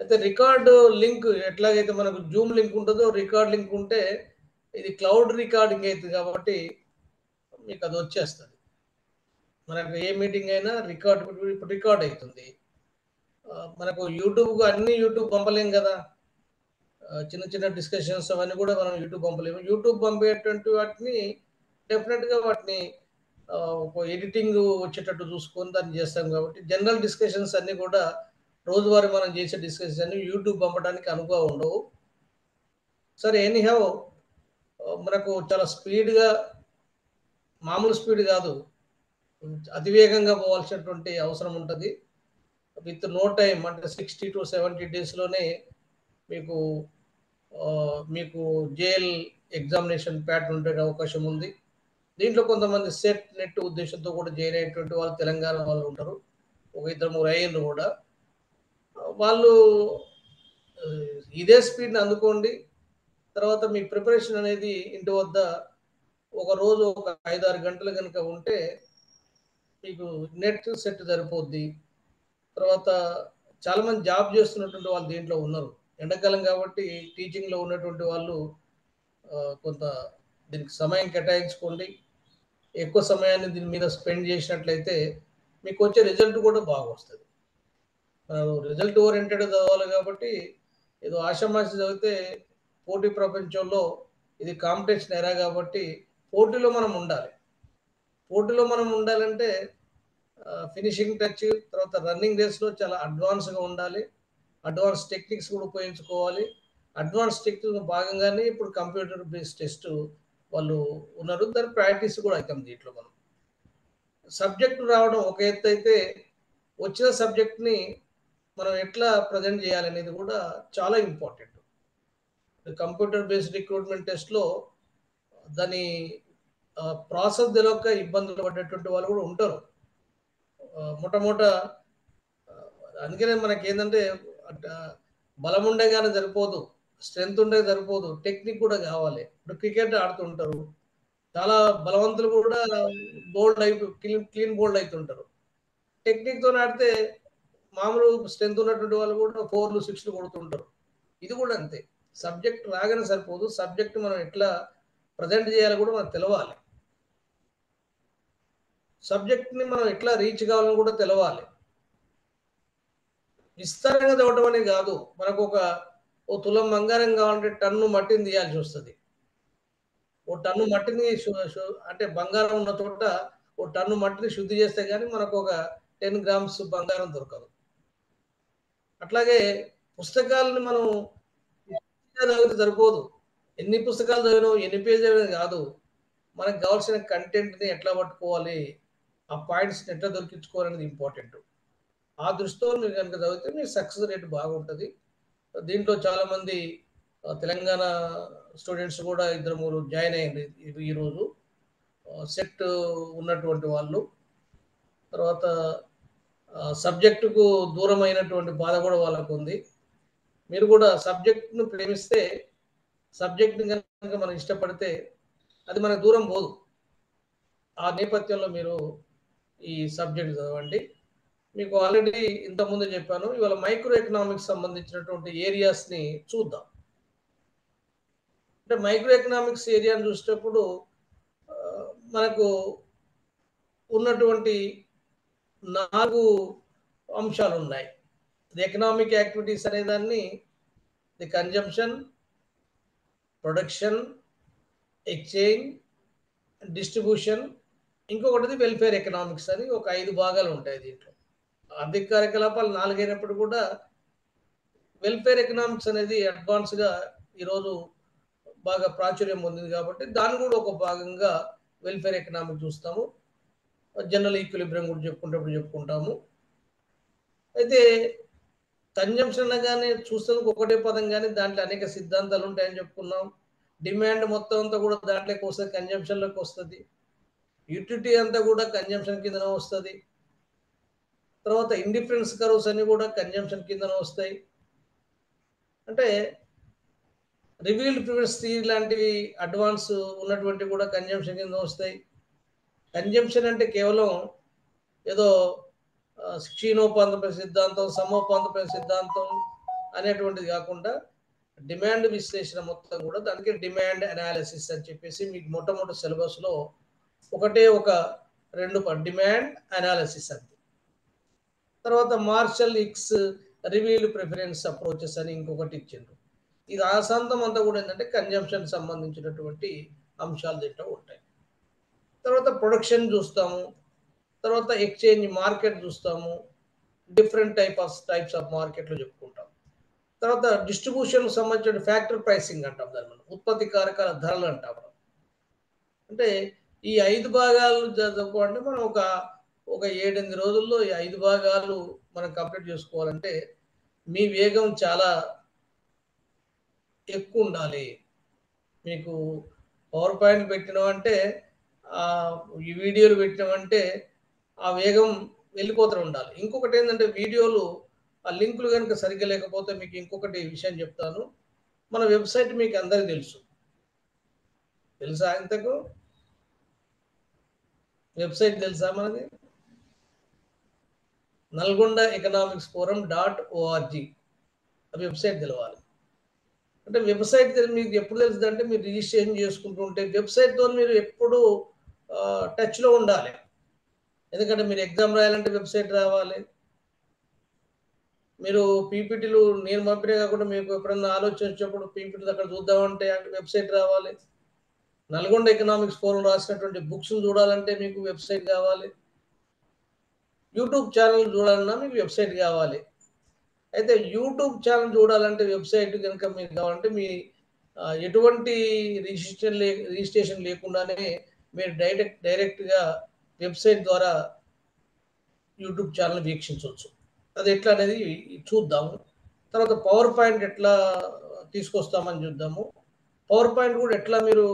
అయితే record link ఎట్లాగైతే మనకు జూమ్ లింక్ ఉంటుందో రికార్డ్ లింక్ ఉంటే ఇది క్లౌడ్ రికార్డింగ్ అవుతుంది కాబట్టి మీకు అది వచ్చేస్తుంది. మనకు ఏ మీటింగ్ అయినా ఇప్పుడు రికార్డ్ అవుతుంది. మనకు యూట్యూబ్ అన్ని యూట్యూబ్ పంపలేం కదా. చిన్న చిన్న డిస్కషన్స్ అవన్నీ కూడా మనం యూట్యూబ్ పంపలేము. యూట్యూబ్ పంపేటువంటి వాటిని డెఫినెట్గా వాటిని ఒక ఎడిటింగ్ వచ్చేటట్టు చూసుకొని దాన్ని చేస్తాం కాబట్టి జనరల్ డిస్కషన్స్ అన్నీ కూడా రోజువారీ మనం చేసే డిస్కషన్స్ అన్ని యూట్యూబ్ పంపడానికి అనుకువ ఉండవు. సరే ఎనీహౌ మనకు చాలా స్పీడ్గా, మామూలు స్పీడ్ కాదు, అతివేగంగా పోవాల్సినటువంటి అవసరం ఉంటుంది. విత్ నో టైం అంటే 60 to 70 డేస్లోనే మీకు మీకు జేఎల్ ఎగ్జామినేషన్ ప్యాటర్న్ ఉండే అవకాశం ఉంది. దీంట్లో కొంతమంది సెట్ నెట్ ఉద్దేశంతో కూడా జాయిన్ అయ్యేటువంటి వాళ్ళు తెలంగాణ వాళ్ళు ఉంటారు. ఒక ఇద్దరు ముగ్గురు అయ్యిండ్రు కూడా. వాళ్ళు ఇదే స్పీడ్ని అందుకోండి. తర్వాత మీ ప్రిపరేషన్ అనేది ఇంటి వద్ద ఒక రోజు ఒక 5-6 గంటలు కనుక ఉంటే మీకు నెట్ సెట్ సరిపోద్ది. తర్వాత చాలామంది జాబ్ చేస్తున్నటువంటి వాళ్ళు దీంట్లో ఉన్నారు. ఎండాకాలం కాబట్టి టీచింగ్లో ఉన్నటువంటి వాళ్ళు కొంత దీనికి సమయం కేటాయించుకోండి. ఎక్కువ సమయాన్ని దీని మీద స్పెండ్ చేసినట్లయితే మీకు వచ్చే రిజల్ట్ కూడా బాగా వస్తుంది. రిజల్ట్ ఓరియంటెడ్ చదవాలి కాబట్టి ఏదో ఆషామాషి చదివితే పోటీ ప్రపంచంలో ఇది కాంపిటీషన్ ఎరా కాబట్టి పోటీలో మనం ఉండాలి. పోటీలో మనం ఉండాలంటే ఫినిషింగ్ టచ్, తర్వాత రన్నింగ్ రేస్లో చాలా అడ్వాన్స్గా ఉండాలి. అడ్వాన్స్ టెక్నిక్స్ కూడా ఉపయోగించుకోవాలి. అడ్వాన్స్ టెక్నిక్ భాగంగానే ఇప్పుడు కంప్యూటర్ బేస్డ్ టెస్ట్ వాళ్ళు ఉన్నారు. దాని ప్రాక్టీస్ కూడా అవుతాం. దీంట్లో మనం సబ్జెక్టు రావడం ఒక ఎత్తు అయితే వచ్చిన సబ్జెక్ట్ని మనం ఎట్లా ప్రజెంట్ చేయాలనేది కూడా చాలా ఇంపార్టెంట్. కంప్యూటర్ బేస్డ్ రిక్రూట్మెంట్ టెస్ట్లో దాని ప్రాసెస్ తెలియక ఇబ్బందులు పడేటువంటి వాళ్ళు కూడా ఉంటారు. మొట్టమొదట అందుకనే మనకి ఏంటంటే బలం ఉండే కానీ సరిపోదు, స్ట్రెంత్ ఉండే సరిపోదు, టెక్నిక్ కూడా కావాలి. ఇప్పుడు క్రికెట్ ఆడుతుంటారు, చాలా బలవంతులు కూడా బోల్డ్ క్లీన్ బోల్డ్ అవుతుంటారు. టెక్నిక్తో ఆడితే మామూలు స్ట్రెంత్ ఉన్నటువంటి వాళ్ళు కూడా 4లు 6లు కొడుతుంటారు. ఇది కూడా అంతే. సబ్జెక్ట్ రాగానే సరిపోదు, సబ్జెక్ట్ మనం ఎట్లా ప్రజెంట్ చేయాలి కూడా మనకు తెలవాలి. సబ్జెక్ట్ని మనం ఎట్లా రీచ్ కావాలని కూడా తెలవాలి. విస్తారంగా చదవటం అనేది కాదు. మనకు ఓ తులం బంగారం కావాలంటే టన్ను మట్టిని తీయాల్సి వస్తుంది. ఓ టన్ను మట్టిని అంటే బంగారం ఉన్న చోట ఓ టన్ను మట్టిని శుద్ధి చేస్తే కానీ మనకు ఒక 10 గ్రామ్స్ బంగారం దొరకదు. అట్లాగే పుస్తకాలను మనం చదివితే సరిపోదు. ఎన్ని పుస్తకాలు చదివినావు, ఎన్ని పేజీలు చదివినది కాదు. మనకు కావాల్సిన కంటెంట్ని ఎట్లా పట్టుకోవాలి, ఆ పాయింట్స్ని ఎట్లా దొరికించుకోవాలనేది ఇంపార్టెంట్. ఆ దృష్టితో మీరు కనుక చదివితే మీ సక్సెస్ రేట్ బాగుంటుంది. దీంట్లో చాలామంది తెలంగాణ స్టూడెంట్స్ కూడా 2-3 జాయిన్ అయ్యింది ఈరోజు. సెట్ ఉన్నటువంటి వాళ్ళు. తర్వాత సబ్జెక్టుకు దూరమైనటువంటి బాధ కూడా వాళ్ళకు ఉంది. మీరు కూడా సబ్జెక్ట్ను ప్రేమిస్తే, సబ్జెక్ట్ని కనుక మనం ఇష్టపడితే అది మనకు దూరం పోదు. ఆ నేపథ్యంలో మీరు ఈ సబ్జెక్ట్ చదవండి. మీకు ఆల్రెడీ ఇంతకుముందు చెప్పాను. ఇవాళ మైక్రో ఎకనామిక్స్ సంబంధించినటువంటి ఏరియాస్ని చూద్దాం. అంటే మైక్రో ఎకనామిక్స్ ఏరియాని చూసేటప్పుడు మనకు ఉన్నటువంటి 4 అంశాలు ఉన్నాయి. ఎకనామిక్ యాక్టివిటీస్ అనేదాన్ని the consumption, production, exchange, distribution, ఇంకొకటిది వెల్ఫేర్ ఎకనామిక్స్ అని ఒక 5 భాగాలు ఉంటాయి దీంట్లో. ఆర్థిక కార్యకలాపాలు 4 అయినప్పుడు కూడా వెల్ఫేర్ ఎకనామిక్స్ అనేది అడ్వాన్స్గా ఈరోజు బాగా ప్రాచుర్యం పొందింది కాబట్టి దాన్ని కూడా ఒక భాగంగా వెల్ఫేర్ ఎకనామిక్స్ చూస్తాము. జనరల్ ఈక్విలిబ్రియం కూడా చెప్పుకుంటాము. అయితే కన్జంప్షన్ అనగానే చూసేందుకు ఒకటే పదం కానీ దాంట్లో అనేక సిద్ధాంతాలు ఉంటాయని చెప్పుకున్నాం. డిమాండ్ మొత్తం అంతా కూడా దాంట్లోకి వస్తుంది, కన్జంప్షన్లోకి వస్తుంది. యూటిలిటీ అంతా కూడా కన్జంప్షన్ కిందనే వస్తుంది. తర్వాత ఇండిఫరెన్స్ కర్వ్స్ అన్ని కూడా కన్జంప్షన్ కిందనే వస్తాయి. అంటే రివీల్డ్ ప్రిఫరెన్స్ థియరీ లాంటివి అడ్వాన్స్ ఉన్నటువంటి కూడా కన్జంప్షన్ కింద వస్తాయి. కన్జంప్షన్ అంటే కేవలం ఏదో క్షీణోపాంతపై సిద్ధాంతం, సమోపాంతపై సిద్ధాంతం అనేటువంటిది కాకుండా డిమాండ్ విశ్లేషణ మొత్తం కూడా దానికి డిమాండ్ అనాలిసిస్ అని చెప్పేసి మీకు మొట్టమొదటి సిలబస్లో ఒక 2 డిమాండ్ అనాలిసిస్ అంతే. తర్వాత Marshall Hicks reveal preference approaches అని ఇంకొకటి ఇచ్చిండ్రు. ఇది ఆశాంతం అంతా కూడా ఏంటంటే కన్జంప్షన్ సంబంధించినటువంటి అంశాలు దీంట్లో ఉంటాయి. తర్వాత ప్రొడక్షన్ చూస్తాము, తర్వాత ఎక్స్చేంజ్ మార్కెట్ చూస్తాము, డిఫరెంట్ టైప్స్ ఆఫ్ మార్కెట్లు చెప్పుకుంటాం. తర్వాత డిస్ట్రిబ్యూషన్ సంబంధించిన ఫ్యాక్టర్ ప్రైసింగ్ అంటాం, దాన్ని మనం ఉత్పత్తి కారకాల ధరలు అంటాం. అంటే ఈ 5 భాగాలు చదువుకోవాలంటే మనం ఒక 7-8 రోజుల్లో ఈ 5 భాగాలు మనం కంప్లీట్ చేసుకోవాలంటే మీ వేగం చాలా ఎక్కువ ఉండాలి. మీకు పవర్ పాయింట్ పెట్టినామంటే ఈ వీడియోలు పెట్టినామంటే ఆ వేగం వెళ్ళిపోతూ ఉండాలి. ఇంకొకటి ఏంటంటే వీడియోలు ఆ లింకులు కనుక సరిగ్గా లేకపోతే మీకు ఇంకొకటి విషయం చెప్తాను. మన వెబ్సైట్ మీకు అందరికీ తెలుసా? ఇంతకు వెబ్సైట్ తెలుసా మనది? Nalgonda economics forum .org website తెలవాలి. అంటే వెబ్సైట్ మీకు ఎప్పుడు తెలుస్తుంది అంటే మీరు రిజిస్ట్రేషన్ చేసుకుంటూ ఉంటే వెబ్సైట్తో మీరు ఎప్పుడు టచ్లో ఉండాలి. ఎందుకంటే మీరు ఎగ్జామ్ రాయాలంటే వెబ్సైట్ రావాలి. మీరు పీపీటీలు నేను పంపిణీ కాకుండా మీకు ఎప్పుడన్నా ఆలోచన వచ్చినప్పుడు పీపీటీలు అక్కడ చూద్దామంటే వెబ్సైట్ రావాలి. నల్గొండ ఎకనామిక్స్ ఫోరం రాసినటువంటి బుక్స్ చూడాలంటే మీకు వెబ్సైట్ కావాలి. యూట్యూబ్ ఛానల్ చూడాలన్నా మీకు వెబ్సైట్ కావాలి. అయితే యూట్యూబ్ ఛానల్ చూడాలంటే వెబ్సైట్ కనుక మీకు కావాలంటే మీ ఎటువంటి రిజిస్ట్రేషన్ లేకుండానే మీరు డైరెక్ట్గా వెబ్సైట్ ద్వారా యూట్యూబ్ ఛానల్ వీక్షించవచ్చు. అది ఎట్లా అనేది చూద్దాము. తర్వాత పవర్ పాయింట్ ఎట్లా తీసుకొస్తామని చూద్దాము. పవర్ పాయింట్ కూడా ఎట్లా మీరు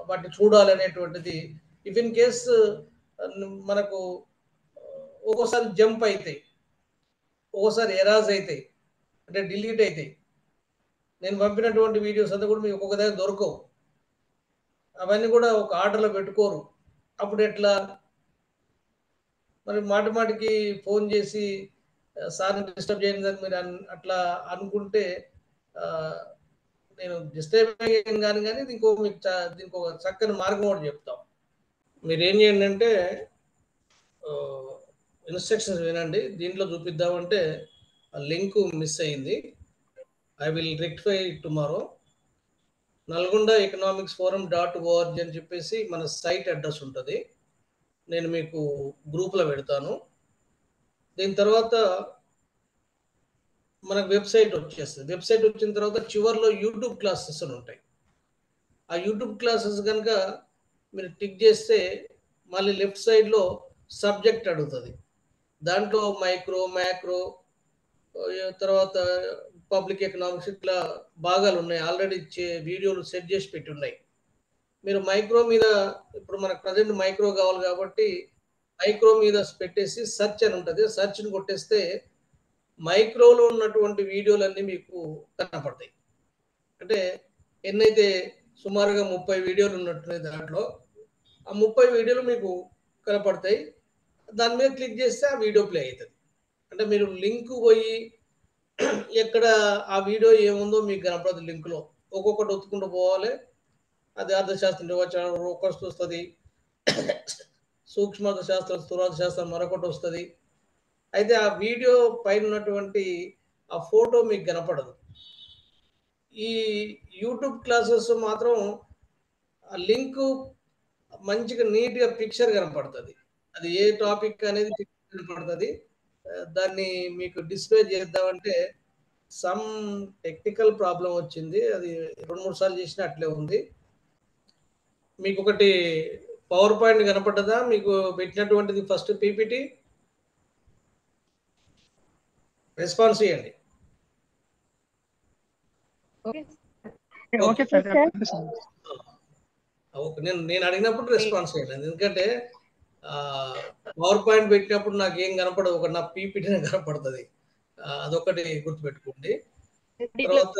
వాటిని చూడాలనేటువంటిది ఇఫ్ ఇన్ కేస్ మనకు ఒక్కోసారి జంప్ అవుతాయి, ఒక్కోసారి ఎరాజ్ అవుతాయి, అంటే డిలీట్ అవుతాయి. నేను పంపినటువంటి వీడియోస్ అంతా కూడా మీకు ఒక్కొక్క దగ్గర దొరకవు. అవన్నీ కూడా ఒక ఆర్డర్లో పెట్టుకోరు. అప్పుడు ఎట్లా మరి మాటికి ఫోన్ చేసి సార్ని డిస్టర్బ్ చేయండి అని మీరు అట్లా అనుకుంటే నేను డిస్టర్బ్ అయ్యాను కానీ మీకు దీనికి ఒక చక్కని మార్గం కూడా చెప్తాం. మీరు ఏం చేయండి అంటే ఇన్స్ట్రక్షన్స్ వినండి. దీంట్లో చూపిద్దామంటే లింక్ మిస్ అయింది. I will rectify tomorrow. Nalgonda economics forum .org అని చెప్పేసి మన సైట్ అడ్రస్ ఉంటుంది. నేను మీకు గ్రూప్లో పెడతాను. దీని తర్వాత మనకు వెబ్సైట్ వచ్చేస్తుంది. వెబ్సైట్ వచ్చిన తర్వాత చివరిలో యూట్యూబ్ క్లాసెస్ అని ఉంటాయి. ఆ యూట్యూబ్ క్లాసెస్ కనుక మీరు టిక్ చేస్తే మళ్ళీ లెఫ్ట్ సైడ్లో సబ్జెక్ట్ అడుగుతుంది. దాంట్లో మైక్రో, మ్యాక్రో, తర్వాత పబ్లిక్ ఎకనామిక్స్ ఇట్లా భాగాలు ఉన్నాయి. ఆల్రెడీ వీడియోలు సెట్ చేసి పెట్టి ఉన్నాయి. మీరు మైక్రో మీద ఇప్పుడు మనకు ప్రజెంట్ మైక్రో కావాలి కాబట్టి మైక్రో మీద పెట్టేసి సెర్చ్ అని ఉంటుంది. సెర్చ్ని కొట్టేస్తే మైక్రోలో ఉన్నటువంటి వీడియోలన్నీ మీకు కనపడతాయి. అంటే ఎన్నైతే సుమారుగా 30 వీడియోలు ఉన్నట్టున్నాయి దాంట్లో ఆ 30 వీడియోలు మీకు కనపడతాయి. దాని మీద క్లిక్ చేస్తే ఆ వీడియో ప్లే అవుతుంది. అంటే మీరు లింక్ పోయి ఎక్కడ ఆ వీడియో ఏముందో మీకు కనపడదు. లింక్లో ఒక్కొక్కటి ఒత్తుకుంటూ పోవాలి. అది అర్థశాస్త్రం నిర్వచనం ఒకటి వస్తుంది, సూక్ష్మ శాస్త్రం, స్థూలార్థ శాస్త్రం మరొకటి వస్తుంది. అయితే ఆ వీడియో పైన ఉన్నటువంటి ఆ ఫోటో మీకు కనపడదు. ఈ యూట్యూబ్ క్లాసెస్ మాత్రం ఆ లింక్ మంచిగా నీట్గా పిక్చర్ కనపడుతుంది. అది ఏ టాపిక్ అనేది కనపడుతుంది. దాన్ని మీకు డిస్ప్లే చేద్దామంటే సమ్ టెక్నికల్ ప్రాబ్లం వచ్చింది. అది 2-3 సార్లు చేసినా అట్లే ఉంది. మీకు ఒకటి పవర్ పాయింట్ కనపడ్డదా మీకు పెట్టినటువంటిది ఫస్ట్ పీపీటీ? రెస్పాన్స్ ఇవ్వండి. Okay sir. నేను అడిగినప్పుడు రెస్పాన్స్ చేయండి. ఎందుకంటే పవర్ పాయింట్ పెట్టినప్పుడు నాకు ఏం కనపడదు, ఒక నా పీపీటీనే కనపడుతుంది. అదొకటి గుర్తుపెట్టుకోండి. తర్వాత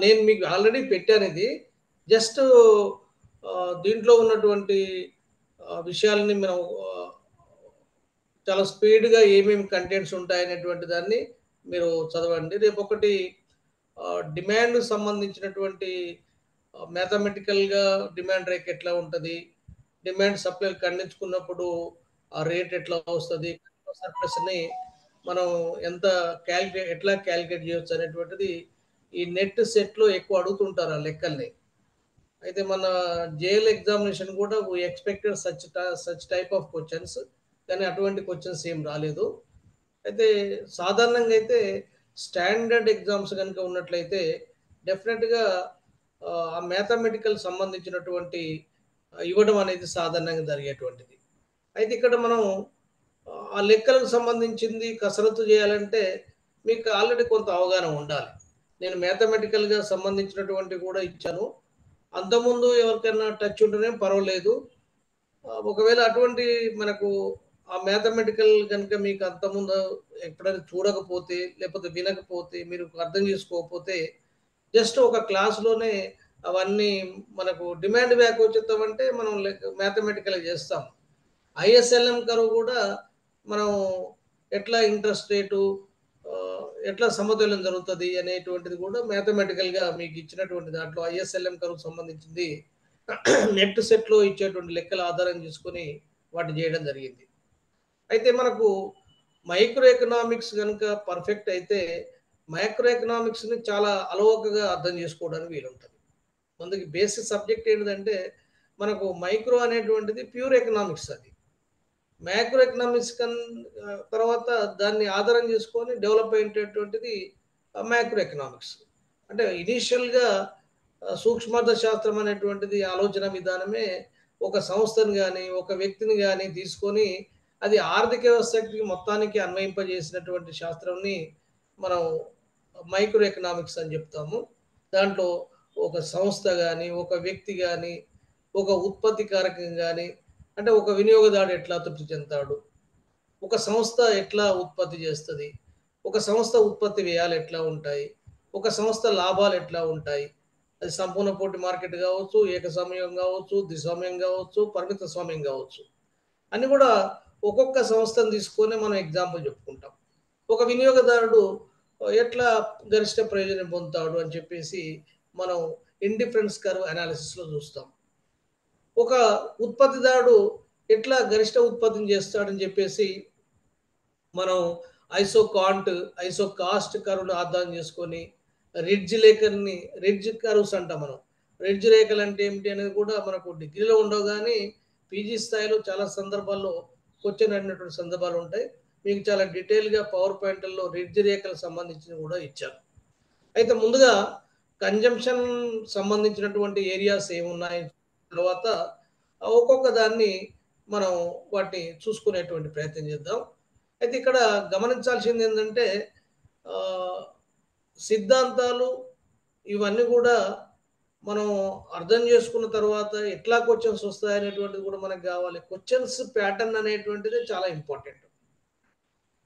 నేను మీకు ఆల్రెడీ పెట్టాను. ఇది జస్ట్ దీంట్లో ఉన్నటువంటి విషయాలని మనం చాలా స్పీడ్‌గా ఏమేమి కంటెంట్స్ ఉంటాయనేటువంటి దాన్ని మీరు చదవండి. రేపొకటి డిమాండ్‌కి సంబంధించినటువంటి మ్యాథమెటికల్‌గా డిమాండ్ రేట్ ఎట్లా ఉంటది? డిమాండ్ సప్లైలు ఖండించుకున్నప్పుడు ఆ రేట్ ఎట్లా వస్తది? సర్ప్లస్‌ని మనం ఎంత ఎట్లా కాలిక్యులేట్ చేయొచ్చు అనేటువంటిది ఈ నెట్ సెట్‌లో ఎక్కువ అడుగుతుంటారు ఆ లెక్కల్ని. అయితే మన జేఎల్ ఎగ్జామినేషన్ కూడా we expected such type of questions. కానీ అటువంటి క్వెషన్స్ ఏం రాలేదు. అయితే సాధారణంగా అయితే స్టాండర్డ్ ఎగ్జామ్స్ గనుక ఉన్నట్లయితే డెఫినిట్‌గా ఆ మ్యాథమెటికల్ సంబంధించినటువంటి ఇవ్వడం అనేది సాధారణంగా జరిగేటువంటిది. అయితే ఇక్కడ మనం ఆ లెక్కలకు సంబంధించింది కసరత్తు చేయాలంటే మీకు ఆల్రెడీ కొంత అవగాహన ఉండాలి. నేను మ్యాథమెటికల్‌గా సంబంధించినటువంటివి కూడా ఇచ్చాను. అంతకుముందు ఎవరికైనా టచ్ ఉంటేనేం పర్వాలేదు. ఒకవేళ అటువంటి మనకు ఆ మ్యాథమెటికల్ గనుక మీకు అంతకుముందు ఎప్పుడైనా చూడకపోతే, లేకపోతే వినకపోతే, మీరు అర్థం చేసుకోకపోతే జస్ట్ ఒక క్లాస్‌లోనే అవన్నీ మనకు డిమాండ్ బ్యాక్ వచ్చేత్తామంటే మనం మ్యాథమెటికల్‌గా చేస్తాం. ఐఎస్ఎల్ఎం కర్వ్ గూడా మనం ఎట్లా ఇంట్రెస్ట్ రేటు ఎట్లా సమతుల్యం జరుగుతది అనేటువంటిది గూడా మ్యాథమెటికల్‌గా మీకు ఇచ్చినటువంటి దాంట్లో ఐఎస్ఎల్ఎం కర్వ్‌కి సంబంధించింది నెట్ సెట్‌లో ఇచ్చేటువంటి లెక్కల ఆధారం చేసుకొని వాటిని జేయడం జరిగింది. అయితే మనకు మైక్రో ఎకనామిక్స్ గనుక పర్ఫెక్ట్ అయితే మైక్రో ఎకనామిక్స్‌ని చాలా అలవోకగా అర్థం చేసుకోవడానికి వీలుంటది. మనకి బేసిక్ సబ్జెక్ట్ ఏంటిదంటే మనకు మైక్రో అనేటువంటిది ప్యూర్ ఎకనామిక్స్ అది. మ్యాక్రో ఎకనామిక్స్ తర్వాత దాన్ని ఆధారం చేసుకొని డెవలప్ అయ్యేటటువంటిది మ్యాక్రో ఎకనామిక్స్. అంటే ఇనీషియల్‌గా సూక్ష్మార్థ శాస్త్రం అనేటువంటిది ఆలోచన విధానమే ఒక సంస్థను గాని, ఒక వ్యక్తిని గాని తీసుకొని అది ఆర్థిక వ్యవస్థకి మొత్తానికి అన్వయింపజేసినటువంటి శాస్త్రంని మనం మైక్రో ఎకనామిక్స్ అని చెప్తాము. దాంట్లో ఒక సంస్థ గాని, ఒక వ్యక్తి గాని, ఒక ఉత్పత్తి కారకం గాని, అంటే ఒక వినియోగదారుడు ఎట్లా తృప్తి చెందుతాడు? ఒక సంస్థ ఎట్లా ఉత్పత్తి చేస్తది? ఒక సంస్థ ఉత్పత్తి వ్యయాలు ఎట్లా ఉంటాయి? ఒక సంస్థ లాభాలు ఎట్లా ఉంటాయి? అది సంపూర్ణ పోటీ మార్కెట్ గావచ్చు, ఏకస్వామ్యం గావచ్చు, ద్విస్వామ్యం గావచ్చు, పరిమిత స్వామ్యం గావచ్చు. అన్నీ గూడా ఒక్కొక్క సంస్థను తీసుకొని మనం ఎగ్జాంపుల్ చెప్పుకుంటాం. ఒక వినియోగదారుడు ఎట్లా గరిష్ట ప్రయోజనం పొందుతాడు అని చెప్పేసి మనం ఇండిఫరెన్స్ కర్వ్ అనాలిసిస్‌లో చూస్తాం. ఒక ఉత్పత్తిదారుడు ఎట్లా గరిష్ట ఉత్పత్తిని చేస్తాడని చెప్పేసి మనం ఐసోకాంట్, ఐసోకాస్ట్ కర్వ్‌ను ఆధారం చేసుకొని రిడ్జ్ కర్వ్స్ అంటాం మనం. రిడ్జ్ రేఖలు అంటే ఏమిటి అనేది కూడా మనకు డిగ్రీలో ఉండవు గానీ, పీజీ స్థాయిలో చాలా సందర్భాల్లో క్వెషన్ అడిగినటువంటి సందర్భాలు ఉంటాయి. మీకు చాలా డీటెయిల్‌గా పవర్ పాయింట్‌ల్లో రిడ్జ్ రేఖలకు సంబంధించినవి కూడా ఇచ్చారు. అయితే ముందుగా కన్జంప్షన్ సంబంధించినటువంటి ఏరియాస్ ఏమున్నాయి తర్వాత ఒక్కొక్క దాన్ని మనం వాటిని చూసుకునేటువంటి ప్రయత్నం చేద్దాం. అయితే ఇక్కడ గమనించాల్సింది ఏంటంటే ఆహ్, సిద్ధాంతాలు ఇవన్నీ గూడా మనం అర్థం చేసుకున్న తర్వాత ఎట్లా క్వెషన్స్ వస్తాయనేటువంటిది కూడా మనకు గావాలి. క్వెషన్స్ ప్యాటర్న్ అనేటువంటిది చాలా ఇంపార్టెంట్.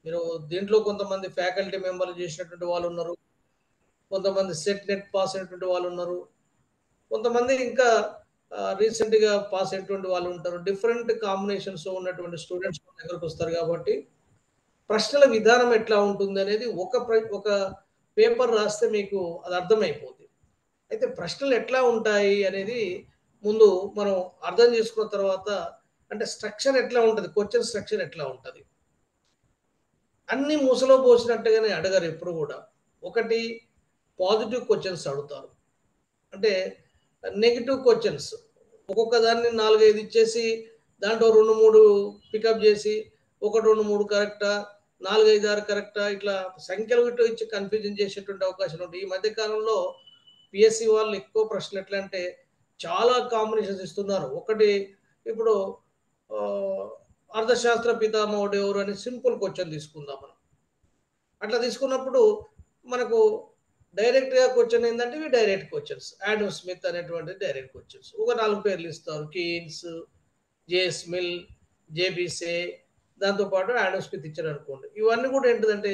మీరు దీంట్లో కొంతమంది ఫ్యాకల్టీ మెంబర్‌లు చేసినటువంటి వాళ్ళున్నారు. కొంతమంది సెట్ నెట్ పాస్ అయినటువంటి వాళ్ళున్నారు. కొంతమంది ఇంకా రీసెంట్‌గా పాస్ అయినటువంటి వాళ్ళుంటారు. డిఫరెంట్ కాంబినేషన్స్‌లో ఉన్నటువంటి స్టూడెంట్స్ మన దగ్గరకొస్తారు గాబట్టి, ప్రశ్నల విధానం ఎట్లా ఉంటుందనేది ఒక పేపర్ రాస్తే మీకు అది అర్థమైపోద్ది. అయితే ప్రశ్నలు ఎట్లా ఉంటాయి అనేది ముందు మనం అర్థం చేసుకున్న తర్వాత అంటే స్ట్రక్చర్ ఎట్లా ఉంటది? క్వెషన్ స్ట్రక్చర్ ఎట్లా ఉంటది? అన్నీ మూసలో పోసినట్టుగానే అడగరు ఎప్పుడు గూడా. ఒకటి పాజిటివ్ క్వెషన్స్ అడుగుతారు. అంటే నెగెటివ్ క్వెషన్స్. ఒక్కొక్క దాన్ని 4, 5 ఇచ్చేసి దాంట్లో 2, 3 పికప్ జేసి 1, 2, 3 కరెక్టా? 4, 5, 6 కరెక్టా? ఇట్లా సంఖ్యలు గిట్ల ఇచ్చి కన్‌ఫ్యూజన్ చేసేటువంటి అవకాశాలుంటాయి. ఈ మధ్య కాలంలో పీఎస్‌సీ వాళ్ళు ఎక్కువ ప్రశ్నలు ఎట్లా అంటే చాలా కాంబినేషన్స్ ఇస్తున్నారు. ఒకటి ఇప్పుడు ఆహ్, అర్థశాస్త్ర పితామహుడు ఎవరు అని సింపుల్ క్వెషన్ తీసుకుందాం మనం. అట్లా తీసుకున్నప్పుడు మనకు డైరెక్ట్‌గా క్వెషన్ ఏందంటే ఇవి డైరెక్ట్ క్వెషన్స్. ఆడమ్ స్మిత్ అనేటువంటి డైరెక్ట్ క్వెషన్స్. ఒక 4 పేర్లు ఇస్తారు. కీన్స్, జేఎస్ మిల్, జేబీ సే దాంతో పాటు ఆడమ్ స్మిత్ ఇచ్చారనుకోండి. ఇవన్నీ కూడా ఏంటిదంటే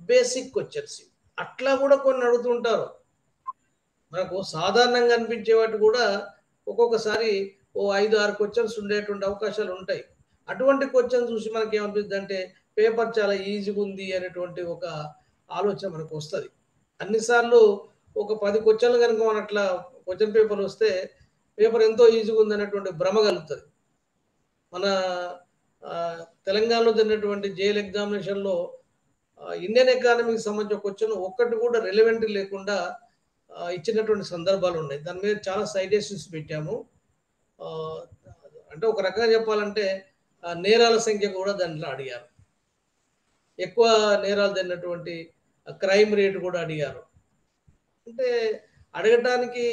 బేసిక్ క్వెషన్స్. అట్లా కూడా కొన్ని అడుగుతుంటారు. మనకు సాధారణంగా అనిపించే వాటి కూడా ఒక్కొక్కసారి ఓ 5, 6 క్వెషన్స్ ఉండేటువంటి అవకాశాలుంటాయి. అటువంటి క్వెషన్ చూసి మనకేమనిపిస్తదంటే పేపర్ చాలా ఈజీగా ఉంది అనేటువంటి ఒక ఆలోచన మనకొస్తది. అన్ని సార్లు ఒక 10 క్వెషన్‌లు గనుక మనం అట్లా క్వెషన్ పేపరొస్తే పేపర్ ఎంతో ఈజీగా ఉందనేటువంటి భ్రమ కలుగుతది. మన తెలంగాణలో జరిగినటువంటి జేఈఈ ఎగ్జామినేషన్‌లో ఇండియన్ ఎకానమీకి సంబంధించిన క్వెషన్ ఒక్కటి కూడా రిలవెంట్ లేకుండా ఇచ్చినటువంటి సందర్భాలున్నాయి. దాని మీద చాలా సైటేషన్స్ పెట్టాము. ఆహ్, అంటే ఒక రకంగా చెప్పాలంటే నేరాల సంఖ్య కూడా దాంట్లో అడిగారు. ఎక్కువ నేరాలు జరిగినటువంటి క్రైమ్ రేట్ కూడా అడిగారు. అంటే అడగటానికి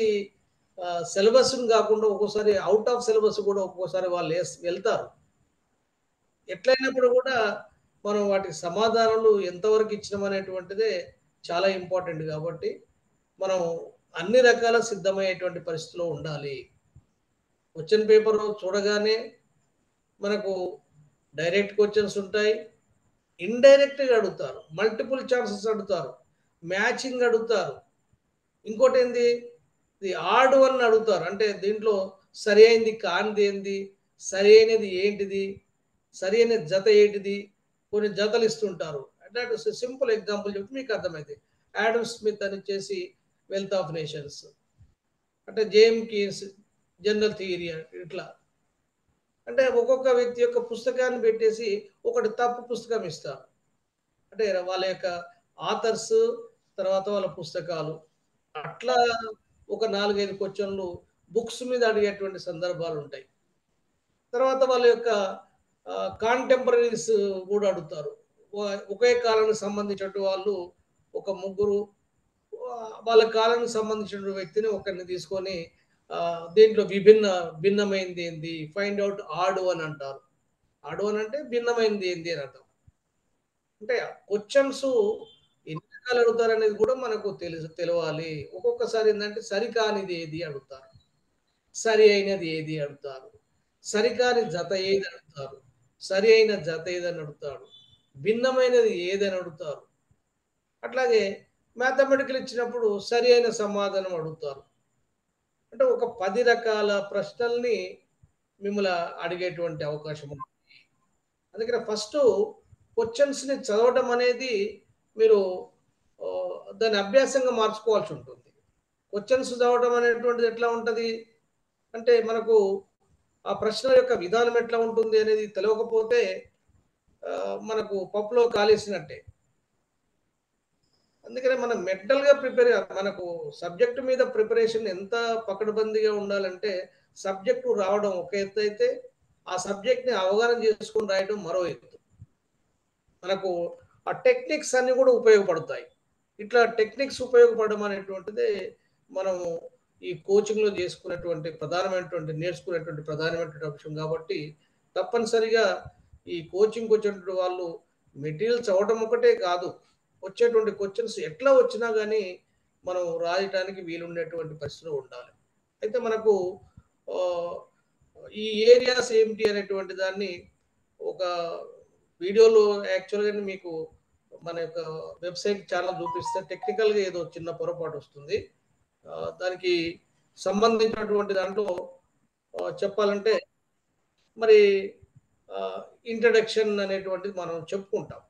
సిలబస్‌ని కాకుండా ఒక్కోసారి ఔట్ ఆఫ్ సిలబస్ కూడా ఒక్కోసారి వాళ్ళు వెళ్తారు. ఎట్లైనప్పుడు కూడా మనం వాటికి సమాధానాలు ఎంతవరకు ఇచ్చినామనేటువంటిదే చాలా ఇంపార్టెంట్ కాబట్టి, మనం అన్ని రకాల సిద్ధమయ్యేటువంటి పరిస్థితిలో ఉండాలి. క్వెషన్ పేపరు చూడగానే మనకు డైరెక్ట్ క్వెషన్స్ ఉంటాయి. ఇండైరెక్ట్‌గా అడుగుతారు. మల్టిపుల్ చాయిసెస్ అడుగుతారు. మ్యాచింగ్ అడుగుతారు. ఇంకోటేంది ఇది ఆడ్ వన్ అడుగుతారు. అంటే దీంట్లో సరి అయింది కానిదేంది? సరి అయినది ఏంటిది? సరి అయిన జత ఏంటిది? కొన్ని జతలు ఇస్తుంటారు. అంటే సింపుల్ ఎగ్జాంపుల్ చెప్తే మీకు అర్థమైద్ది. ఆడమ్ స్మిత్ అని వచ్చేసి 'వెల్త్ ఆఫ్ నేషన్స్' అంటే జేమ్ కీన్స్ 'జనరల్ థియరీ' ఇట్లా. అంటే ఒక్కొక్క వ్యక్తి యొక్క పుస్తకాన్ని పెట్టేసి ఒకటి తప్పు పుస్తకం ఇస్తారు. అంటే వాళ్ళ యొక్క ఆథర్స్, తర్వాత వాళ్ళ పుస్తకాలు. అట్లా ఒక 4, 5 క్వెషన్‌లు బుక్స్ మీద అడిగేటువంటి సందర్భాలుంటాయి. తర్వాత వాళ్ళ యొక్క కాంటెంపరరీస్ గూడా అడుగుతారు. ఒకే కాలానికి సంబంధించినటువంటి వాళ్ళు ఒక ముగ్గురు వాళ్ళ కాలానికి సంబంధించిన వ్యక్తిని ఒకరిని తీసుకొని దీంట్లో భిన్నమైనది ఏంది? ఫైండ్ ఔట్ ఆడ్ వన్ అంటారు. ఆడ్ వన్ అంటే భిన్నమైనది ఏంది అని అర్థం. అంటే క్వెషన్స్ ఎన్ని రకాలు అడుగుతారనేది కూడా మనకు తెలవాలి. ఒక్కొక్కసారి ఏందంటే సరికానిది ఏది అడుగుతారు. సరి అయినది ఏది అడుగుతారు. సరికాని జత ఏది అడుగుతారు. సరి అయిన జత ఏదని అడుగుతాడు. భిన్నమైనది ఏదని అడుగుతారు. అట్లాగే మ్యాథమెటికల్ ఇచ్చినప్పుడు సరి అయిన సమాధానం అడుగుతారు. అంటే ఒక 10 రకాల ప్రశ్నల్ని మిమ్మల్ని అడిగేటువంటి అవకాశం ఉంది. అందుకని ఫస్టు క్వెషన్స్‌ని చదవడం అనేది మీరు దాన్ని అభ్యాసంగా మార్చుకోవాల్సి ఉంటుంది. క్వెషన్స్ చదవడం అనేటువంటిది ఎట్లా ఉంటది? అంటే మనకు ఆ ప్రశ్న యొక్క విధానం ఎట్లా ఉంటుంది అనేది తెలవకపోతే మనకు పప్పులో కాలేసినట్టే. అందుకనే మనం మెంటల్‌గా మనకు సబ్జెక్ట్ మీద ప్రిపరేషన్ ఎంత పకడ్బందీగా ఉండాలంటే, సబ్జెక్టు రావడం ఒక ఎత్తైతే, ఆ సబ్జెక్ట్‌ని అవగాహన చేసుకొని రాయడం మరో ఎత్తు. మనకు ఆ టెక్నిక్స్ అన్నీ కూడా ఉపయోగపడతాయి. ఇట్లా టెక్నిక్స్ ఉపయోగపడడం అనేటువంటిది మనము ఈ కోచింగ్‌లో నేర్చుకునేటువంటి ప్రధానమైనటువంటి అంశం కాబట్టి, తప్పనిసరిగా ఈ కోచింగ్‌కొచ్చేటువంటి వాళ్ళు మెటీరియల్ చదవడం ఒకటే కాదు. వచ్చేటువంటి క్వెషన్స్ ఎట్లా వచ్చినా గానీ, మనం రాయటానికి వీలుండేటువంటి పరిస్థితిలో ఉండాలి. అయితే మనకు ఆహ్, ఈ ఏరియాస్ ఏమిటి అనేటువంటి దాన్ని ఒక వీడియోలో యాక్చువల్‌గానే మీకు మన యొక్క వెబ్‌సైట్ ఛానెల్ చూపిస్తే టెక్నికల్‌గా ఏదో చిన్న పొరపాటొస్తుంది. దానికి సంబంధించినటువంటి దాంట్లో చెప్పాలంటే మరి ఆహ్, ఇంట్రడక్షన్ అనేటువంటిది మనం చెప్పుకుంటాం.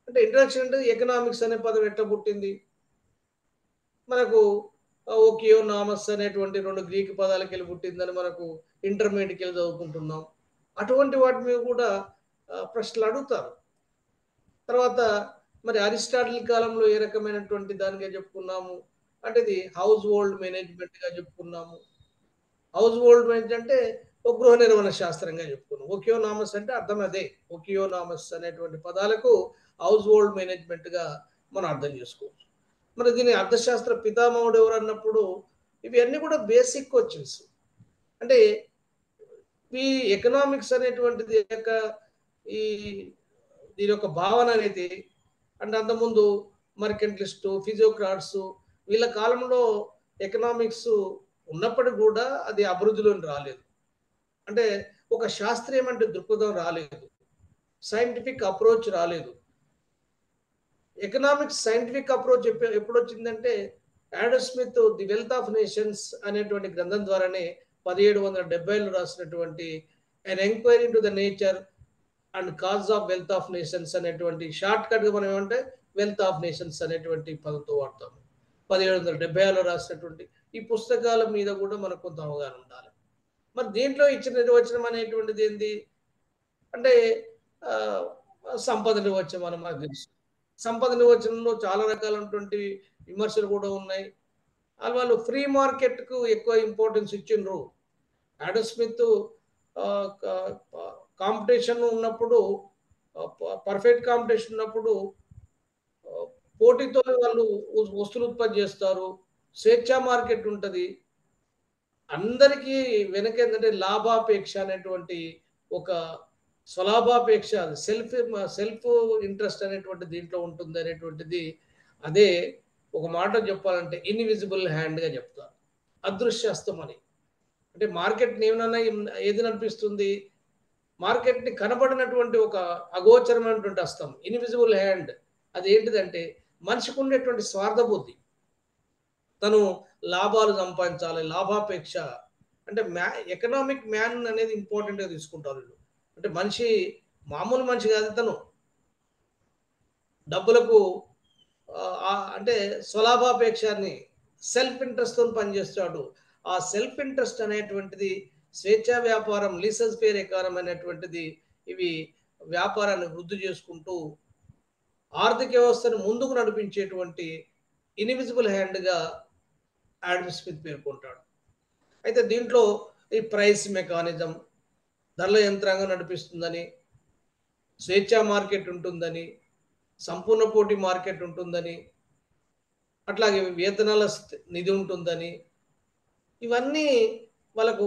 అంటే ఇంట్రడక్షన్ అంటే ఎకనామిక్స్ అనే పదం ఎట్లా పుట్టింది? మనకు ఓకియో నామస్ అనేటువంటి 2 గ్రీక్ పదాలకెళ్ళి పుట్టిందని మనకు ఇంటర్మీడియేట్‌కెళ్ళి చదువుకుంటున్నాం. అటువంటి వాటి మీద కూడా ప్రశ్నలు అడుగుతారు. తర్వాత మరి అరిస్టాటిల్ కాలంలో ఏ రకమైనటువంటి దానిగా చెప్పుకున్నాము. అంటే ఇది హౌస్ హోల్డ్ మేనేజ్‌మెంట్‌గా చెప్పుకున్నాము. హౌస్ హోల్డ్ మేనేజ్ అంటే ఒక గృహ నిర్వహణ శాస్త్రంగా చెప్పుకున్నాం. ఓకియోనామస్ అంటే అర్థం అదే. ఓకియోనామస్ అనేటువంటి పదాలకు హౌస్ హోల్డ్ మేనేజ్‌మెంట్‌గా మనం అర్థం చేసుకోవచ్చు. మరి దీని అర్థశాస్త్ర పితామహుడు ఎవరన్నప్పుడు ఇవన్నీ కూడా బేసిక్ క్వెషన్స్. అంటే ఈ ఎకనామిక్స్ అనేటువంటిది యొక్క ఈ దీని యొక్క భావన అనేది అంటే అంతకుముందు మర్కెంటలిస్టు, ఫిజియోక్రాట్సు వీళ్ళ కాలంలో ఎకనామిక్స్ ఉన్నప్పటికి కూడా అది అభివృద్ధిలోకి రాలేదు. అంటే ఒక శాస్త్రీయమైన దృక్పథం రాలేదు. సైంటిఫిక్ అప్రోచ్ రాలేదు. ఎకనామిక్స్ సైంటిఫిక్ అప్రోచ్ ఎప్పుడొచ్చిందంటే Adam Smith 'the wealth of nations' అనేటువంటి గ్రంథం ద్వారానే 1770లో రాసినటువంటి an inquiry into the nature and cause of wealth of nations అనేటువంటి షార్ట్ కట్గా మనం ఏమంటే వెల్త్ ఆఫ్ నేషన్స్ అనేటువంటి పదంతో వాడతాము. 1776లో రాసినటువంటి ఈ పుస్తకాల మీద కూడా మనకు కొంత అవగాహన ఉండాలి. మరి దీంట్లో ఇచ్చిన నిర్వచనం అనేటువంటిది ఏంది అంటే ఆ, సంపద నిర్వచనం అని మనకు తెలుసు. సంపద నిర్వచనంలో చాలా రకాలైనటువంటి విమర్శలు కూడా ఉన్నాయి. వాళ్ళు ఫ్రీ మార్కెట్కు ఎక్కువ ఇంపార్టెన్స్ ఇచ్చిండ్రు. ఆడమ్ స్మిత్ కాంపిటీషన్ ఉన్నప్పుడు, పర్ఫెక్ట్ కాంపిటీషన్ ఉన్నప్పుడు పోటీతో వాళ్ళు వస్తువులు ఉత్పత్తి చేస్తారు. స్వేచ్ఛా మార్కెట్ ఉంటుంది. అందరికీ వెనక ఏంటంటే లాభాపేక్ష అనేటువంటి ఒక స్వలాభాపేక్ష, సెల్ఫ్ సెల్ఫ్ ఇంట్రెస్ట్ అనేటువంటి దీంట్లో ఉంటుంది అనేటువంటిది. అదే ఒక మాట చెప్పాలంటే ఇన్విజిబుల్ హ్యాండ్గా చెప్తారు, అదృశ్యస్తం అని. అంటే మార్కెట్ ఏమన్నా ఏది నడిపిస్తుంది, మార్కెట్ని కనబడినటువంటి ఒక అగోచరమైనటువంటి హస్తం, ఇన్విజిబుల్ హ్యాండ్. అది ఏంటిదంటే మనిషికి ఉండేటువంటి స్వార్థ బుద్ధి, తను లాభాలు సంపాదించాలి, లాభాపేక్ష. అంటే ఎకనామిక్ మ్యాన్ అనేది ఇంపార్టెంట్గా తీసుకుంటారు వీళ్ళు. అంటే మనిషి మామూలు మనిషి కాదు, తను డబ్బులకు అంటే స్వలాభాపేక్షాన్ని, సెల్ఫ్ ఇంట్రెస్ట్తో పనిచేస్తాడు. ఆ సెల్ఫ్ ఇంట్రెస్ట్ అనేటువంటిది స్వేచ్ఛా వ్యాపారం, లీసెస్ ఫేర్ ఎకానమీ అనేటువంటిది, ఇవి వ్యాపారాన్ని వృద్ధి చేసుకుంటూ ఆర్థిక వ్యవస్థను ముందుకు నడిపించేటువంటి ఇన్విజిబుల్ హ్యాండ్గా ఆడమ్ స్మిత్ పేర్కొంటాడు. అయితే దీంట్లో ఈ ప్రైస్ మెకానిజం, ధరల యంత్రాంగం నడిపిస్తుందని, స్వేచ్ఛా మార్కెట్ ఉంటుందని, సంపూర్ణ పోటీ మార్కెట్ ఉంటుందని, అట్లాగే వేతనాల నిధి ఉంటుందని, ఇవన్నీ వాళ్ళకు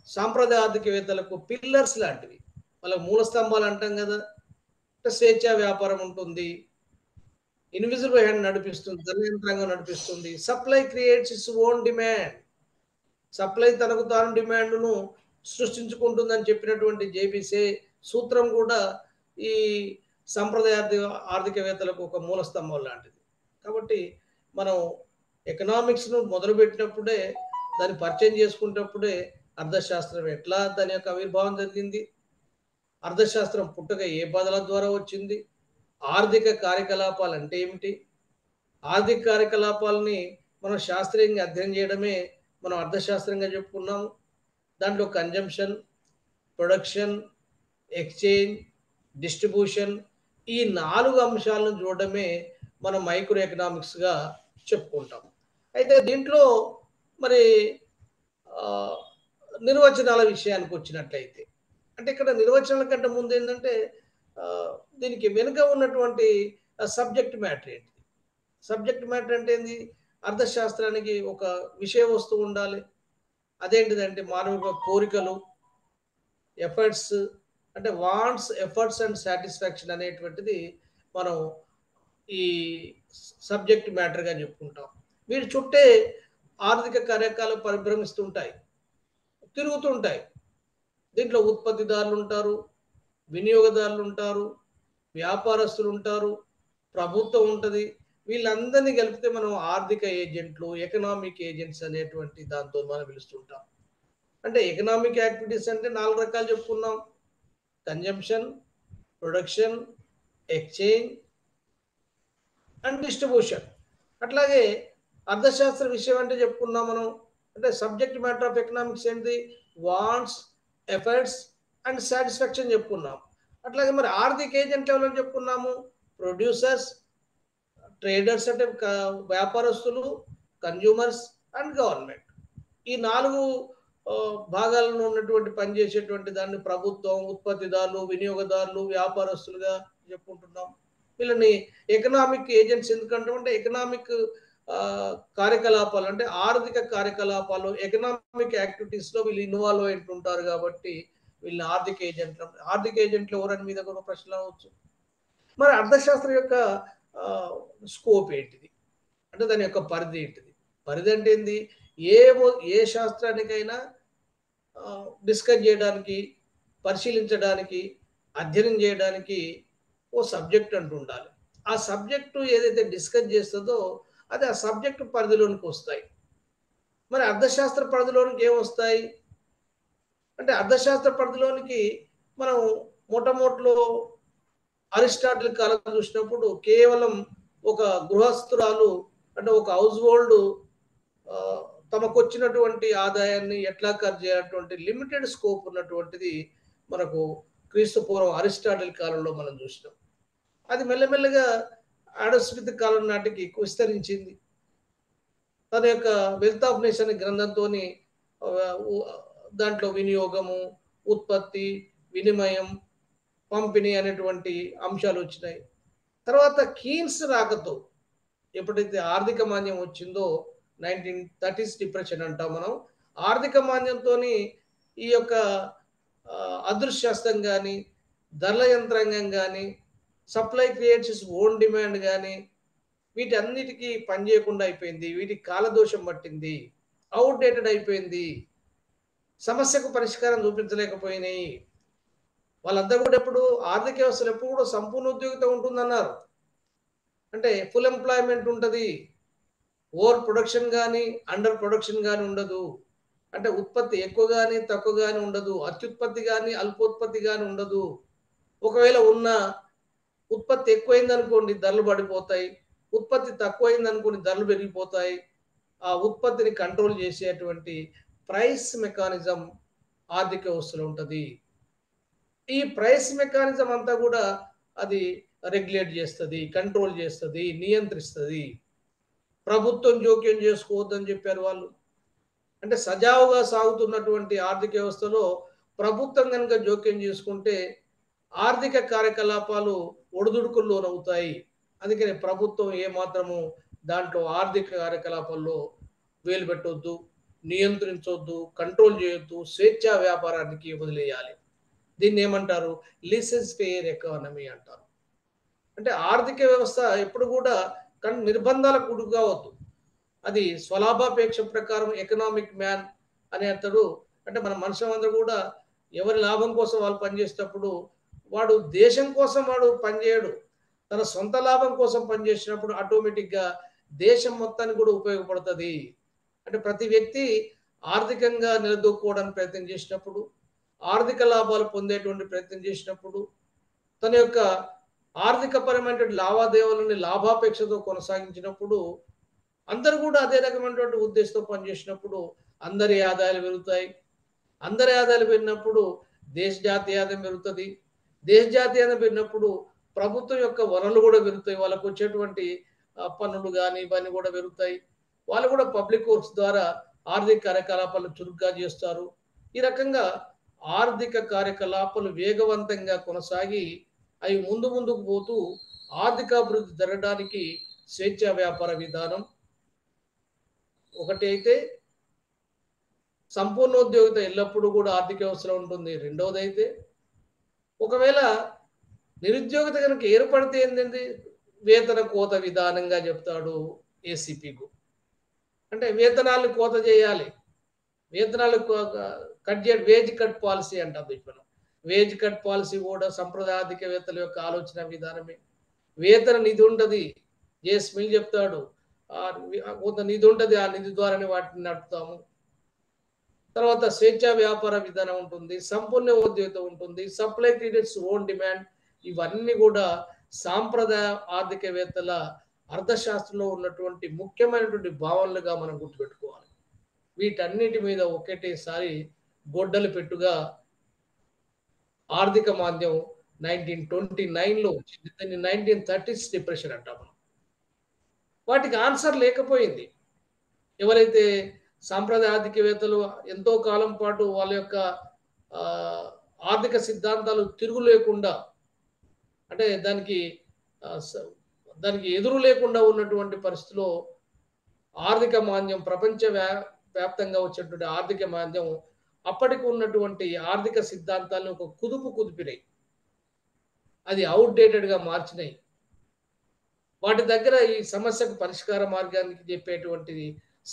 సాంప్రదాయ ఆర్థికవేత్తలకు పిల్లర్స్ లాంటివి, వాళ్ళకు మూల స్తంభాలు అంటాం కదా. అంటే స్వేచ్ఛా వ్యాపారం ఉంటుంది, ఇన్విజిబుల్ హ్యాండ్ నడిపిస్తుంది, ధర యంత్రాంగం నడిపిస్తుంది. Supply creates its own demand, supply తనకు తాను డిమాండ్ను సృష్టించుకుంటుందని చెప్పినటువంటి జేబీసే సూత్రం కూడా ఈ సంప్రదాయ ఆర్థికవేత్తలకు ఒక మూల స్తంభం లాంటిది. కాబట్టి మనం ఎకనామిక్స్ను మొదలుపెట్టినప్పుడే, దాన్ని పరిచయం చేసుకునేటప్పుడే అర్థశాస్త్రం ఎట్లా దాని యొక్క ఆవిర్భావం జరిగింది, అర్థశాస్త్రం పుట్టుక ఏ పదాల ద్వారా వచ్చింది, ఆర్థిక కార్యకలాపాలు అంటే ఏమిటి, ఆర్థిక కార్యకలాపాలని మనం శాస్త్రీయంగా అధ్యయనం చేయడమే మనం అర్థశాస్త్రంగా చెప్పుకున్నాము. దాంట్లో కన్జంప్షన్, ప్రొడక్షన్, ఎక్స్చేంజ్, డిస్ట్రిబ్యూషన్, ఈ 4 అంశాలను చూడడమే మనం మైక్రో ఎకనామిక్స్గా చెప్పుకుంటాం. అయితే దీంట్లో మరి నిర్వచనాల విషయానికి వచ్చినట్లయితే, అంటే ఇక్కడ నిర్వచనాల కంటే ముందు ఏంటంటే దీనికి వెనుక ఉన్నటువంటి సబ్జెక్ట్ మ్యాటర్ ఏంటి. సబ్జెక్ట్ మ్యాటర్ అంటే ఏంది, అర్థశాస్త్రానికి ఒక విషయ వస్తువు ఉండాలి. అదేంటిదంటే మానవ కోరికలు, ఎఫర్ట్స్, అంటే వాంట్స్, ఎఫర్ట్స్ అండ్ సాటిస్ఫాక్షన్ అనేటువంటిది మనం ఈ సబ్జెక్ట్ మ్యాటర్గా చెప్పుకుంటాం. వీటి చుట్టే ఆర్థిక కార్యకలాపాలు పరిభ్రమిస్తుంటాయి, తిరుగుతుంటాయి. దీంట్లో ఉత్పత్తిదారులు ఉంటారు, వినియోగదారులు ఉంటారు, వ్యాపారస్తులు ఉంటారు, ప్రభుత్వం ఉంటుంది. వీళ్ళందరినీ కలిపితే మనం ఆర్థిక ఏజెంట్లు, ఎకనామిక్ ఏజెంట్స్ అనేటువంటి దాంతో మనం పిలుస్తుంటాం. అంటే ఎకనామిక్ యాక్టివిటీస్ అంటే 4 రకాలు చెప్పుకున్నాం: consumption, production, exchange and distribution. అట్లాగే అర్థశాస్త్ర విషయం అంటే చెప్పుకున్నాం మనం, అంటే సబ్జెక్ట్ మ్యాటర్ ఆఫ్ ఎకనామిక్స్ ఏంటి, వాంట్స్, ఎఫర్ట్స్ అండ్ సాటిస్ఫాక్షన్ చెప్పుకున్నాం. అట్లాగే మరి ఆర్థిక ఏజెంట్లు ఎవరని చెప్పుకున్నాము, ప్రొడ్యూసర్స్, ట్రేడర్స్ అంటే వ్యాపారస్తులు, కన్జ్యూమర్స్ అండ్ గవర్నమెంట్. ఈ 4 భాగాలను ఉన్నటువంటి పనిచేసేటువంటి దాన్ని ప్రభుత్వం, ఉత్పత్తిదారులు, వినియోగదారులు, వ్యాపారస్తులుగా చెప్పుకుంటున్నాం. వీళ్ళని ఎకనామిక్ ఏజెంట్స్ ఎందుకంటే ఎకనామిక్ కార్యకలాపాలు, అంటే ఆర్థిక కార్యకలాపాలు, ఎకనామిక్ యాక్టివిటీస్లో వీళ్ళు ఇన్వాల్వ్ అయి ఉంటారు కాబట్టి వీళ్ళని ఆర్థిక ఏజెంట్లు. ఆర్థిక ఏజెంట్లు ఎవరని మీద కూడా ప్రశ్నలు అవ్వచ్చు. మరి అర్థశాస్త్రం యొక్క స్కోప్ ఏంటిది, అంటే దాని యొక్క పరిధి ఏంటిది. పరిధి అంటే ఏంది, ఏ శాస్త్రానికైనా డిస్కస్ చేయడానికి, పరిశీలించడానికి, అధ్యయనం చేయడానికి ఓ సబ్జెక్ట్ అంటూ ఉండాలి. ఆ సబ్జెక్టు ఏదైతే డిస్కస్ చేస్తుందో అది ఆ సబ్జెక్టు పరిధిలోనికి వస్తాయి. మరి అర్థశాస్త్ర పరిధిలోనికి ఏమొస్తాయి, అంటే అర్థశాస్త్ర పరిధిలోనికి మనం మొట్టమొదటిలో అరిస్టాటిల్ కాలం చూసినప్పుడు కేవలం ఒక గృహస్థురాలు, అంటే ఒక హౌస్ హోల్డ్ తమకు వచ్చినటువంటి ఆదాయాన్ని ఎట్లా ఖర్చు చేయాలటువంటి లిమిటెడ్ స్కోప్ ఉన్నటువంటిది మనకు క్రీస్తు పూర్వం అరిస్టాటిల్ కాలంలో మనం చూసినాం. అది మెల్లమెల్లగా ఆడమ్ స్మిత్ కాలం నాటికి విస్తరించింది. తన యొక్క వెల్త్ ఆఫ్ నేషన్ గ్రంథంతో దాంట్లో వినియోగము, ఉత్పత్తి, వినిమయం, పంపిణీ అనేటువంటి అంశాలు వచ్చినాయి. తర్వాత కీన్స్ రాకతో ఎప్పుడైతే ఆర్థిక మాంద్యం వచ్చిందో 1930s డిప్రెషన్ అంటాం మనం. ఆర్థిక మాంద్యంతో ఈ యొక్క అదృశ్యాస్తం కానీ, ధరల యంత్రాంగం కానీ, సప్లై క్రియేట్స్ ఓన్ డిమాండ్ కానీ, వీటన్నిటికీ పనిచేయకుండా అయిపోయింది. వీటికి కాలదోషం పట్టింది, అవుట్డేటెడ్ అయిపోయింది, సమస్యకు పరిష్కారం చూపించలేకపోయినాయి. వాళ్ళందరూ కూడా ఎప్పుడు ఆర్థిక వ్యవస్థలు ఎప్పుడు కూడా సంపూర్ణ ఉద్యోగిత ఉంటుందన్నారు. అంటే ఫుల్ ఎంప్లాయ్మెంట్ ఉంటుంది, ఓవర్ ప్రొడక్షన్ కానీ అండర్ ప్రొడక్షన్ కానీ ఉండదు. అంటే ఉత్పత్తి ఎక్కువ కానీ తక్కువ కానీ ఉండదు, అత్యుత్పత్తి కానీ అల్పోత్పత్తి కానీ ఉండదు. ఒకవేళ ఉన్న ఉత్పత్తి ఎక్కువైంది అనుకోండి ధరలు పడిపోతాయి, ఉత్పత్తి తక్కువైంది అనుకోండి ధరలు పెరిగిపోతాయి. ఆ ఉత్పత్తిని కంట్రోల్ చేసేటువంటి ప్రైస్ మెకానిజం ఆర్థిక వ్యవస్థలో ఉంటుంది. ఈ ప్రైస్ మెకానిజం అంతా కూడా అది రెగ్యులేట్ చేస్తుంది, కంట్రోల్ చేస్తుంది, నియంత్రిస్తుంది. ప్రభుత్వం జోక్యం చేసుకోవద్దని చెప్పారు వాళ్ళు. అంటే సజావుగా సాగుతున్నటువంటి ఆర్థిక వ్యవస్థలో ప్రభుత్వం కనుక జోక్యం చేసుకుంటే ఆర్థిక కార్యకలాపాలు ఒడిదుడుకుల్లో అవుతాయి. అందుకని ప్రభుత్వం ఏమాత్రము దాంట్లో ఆర్థిక కార్యకలాపాల్లో వేలు పెట్టొద్దు, నియంత్రించొద్దు, కంట్రోల్ చేయొద్దు, స్వేచ్ఛా వ్యాపారానికి వదిలేయాలి. దీన్ని ఏమంటారు? లిసెన్స్ ఫెయిర్ ఎకానమీ అంటారు. అంటే ఆర్థిక వ్యవస్థ ఎప్పుడు కూడా నిర్బంధాలకు గురి కావద్దు. అది స్వలాభాపేక్ష ప్రకారం ఎకనామిక్ మ్యాన్ అనే అతడు, అంటే మన మనుషులందరూ కూడా ఎవరి లాభం కోసం వాళ్ళు పనిచేసేటప్పుడు వాడు దేశం కోసం వాడు పనిచేయడు, తన సొంత లాభం కోసం పనిచేసినప్పుడు ఆటోమేటిక్గా దేశం మొత్తానికి కూడా ఉపయోగపడుతుంది. అంటే ప్రతి వ్యక్తి ఆర్థికంగా నిలదొక్కుకోవడానికి ప్రయత్నం చేసినప్పుడు, ఆర్థిక లాభాలు పొందేటువంటి ప్రయత్నం చేసినప్పుడు, తన యొక్క ఆర్థిక పరమైన లావాదేవీలని లాభాపేక్షతో కొనసాగించినప్పుడు, అందరూ కూడా అదే రకమైనటువంటి ఉద్దేశంతో పనిచేసినప్పుడు అందరి ఆదాయాలు పెరుగుతాయి. అందరి ఆదాయాలు పెరిగినప్పుడు దేశ జాతీయ ఆదాయం పెరుగుతుంది. దేశ జాతీయ ఆదాయం పెరిగినప్పుడు ప్రభుత్వం యొక్క వనరులు కూడా పెరుగుతాయి. వాళ్ళకు వచ్చేటువంటి పన్నులు కానీ ఇవన్నీ కూడా పెరుగుతాయి. వాళ్ళు కూడా పబ్లిక్ వర్క్స్ ద్వారా ఆర్థిక కార్యకలాపాలు చురుగ్గా చేస్తారు. ఈ రకంగా ఆర్థిక కార్యకలాపాలు వేగవంతంగా కొనసాగి అవి ముందుకు పోతూ ఆర్థికాభివృద్ధి జరగడానికి స్వేచ్ఛా వ్యాపార విధానం ఒకటి అయితే, సంపూర్ణోద్యోగిత ఎల్లప్పుడూ కూడా ఆర్థిక వ్యవస్థలో ఉంటుంది. రెండవది అయితే, ఒకవేళ నిరుద్యోగిత కనుక ఏర్పడితే ఏంటంటే వేతన కోత విధానంగా చెప్తాడు ఏసీపీకు. అంటే వేతనాలు కోత చేయాలి, వేతనాలు కట్ చేయాలి, వేజ్ కట్ పాలసీ అంటాం. మనం వేజ్ కట్ పాలసీ కూడా సంప్రదాయ ఆర్థికవేత్తల యొక్క ఆలోచన విధానమే. వేతన నిధి ఉంటుంది, జేఎస్ మిల్ చెప్తాడు, కొంత నిధి ఉంటుంది, ఆ నిధి ద్వారానే వాటిని నడుపుతాము. తర్వాత స్వేచ్ఛా వ్యాపార విధానం ఉంటుంది, సంపూర్ణ ఉద్యోగిత ఉంటుంది, సప్లై క్రెడిట్స్ ఓన్ డిమాండ్. ఇవన్నీ కూడా సాంప్రదాయ ఆర్థికవేత్తల అర్థశాస్త్రంలో ఉన్నటువంటి ముఖ్యమైనటువంటి భావనలుగా మనం గుర్తుపెట్టుకోవాలి. వీటన్నిటి మీద ఒకటేసారి గొడ్డలు పెట్టుగా ఆర్థిక మాంద్యం 1929లో వచ్చింది. దాన్ని 1930s డిప్రెషన్ అంటాం మనం. వాటికి ఆన్సర్ లేకపోయింది. ఎవరైతే సాంప్రదాయ ఆర్థికవేత్తలు ఎంతో కాలం పాటు వాళ్ళ యొక్క ఆర్థిక సిద్ధాంతాలు తిరుగు లేకుండా, అంటే దానికి ఎదురు లేకుండా ఉన్నటువంటి పరిస్థితిలో ఆర్థిక మాంద్యం, ప్రపంచ వ్యాప్తంగా వచ్చేటువంటి ఆర్థిక మాంద్యం అప్పటికి ఉన్నటువంటి ఆర్థిక సిద్ధాంతాలను ఒక కుదిపినాయి, అది అవుట్డేటెడ్గా మార్చినాయి. వాటి దగ్గర ఈ సమస్యకు పరిష్కార మార్గానికి చెప్పేటువంటిది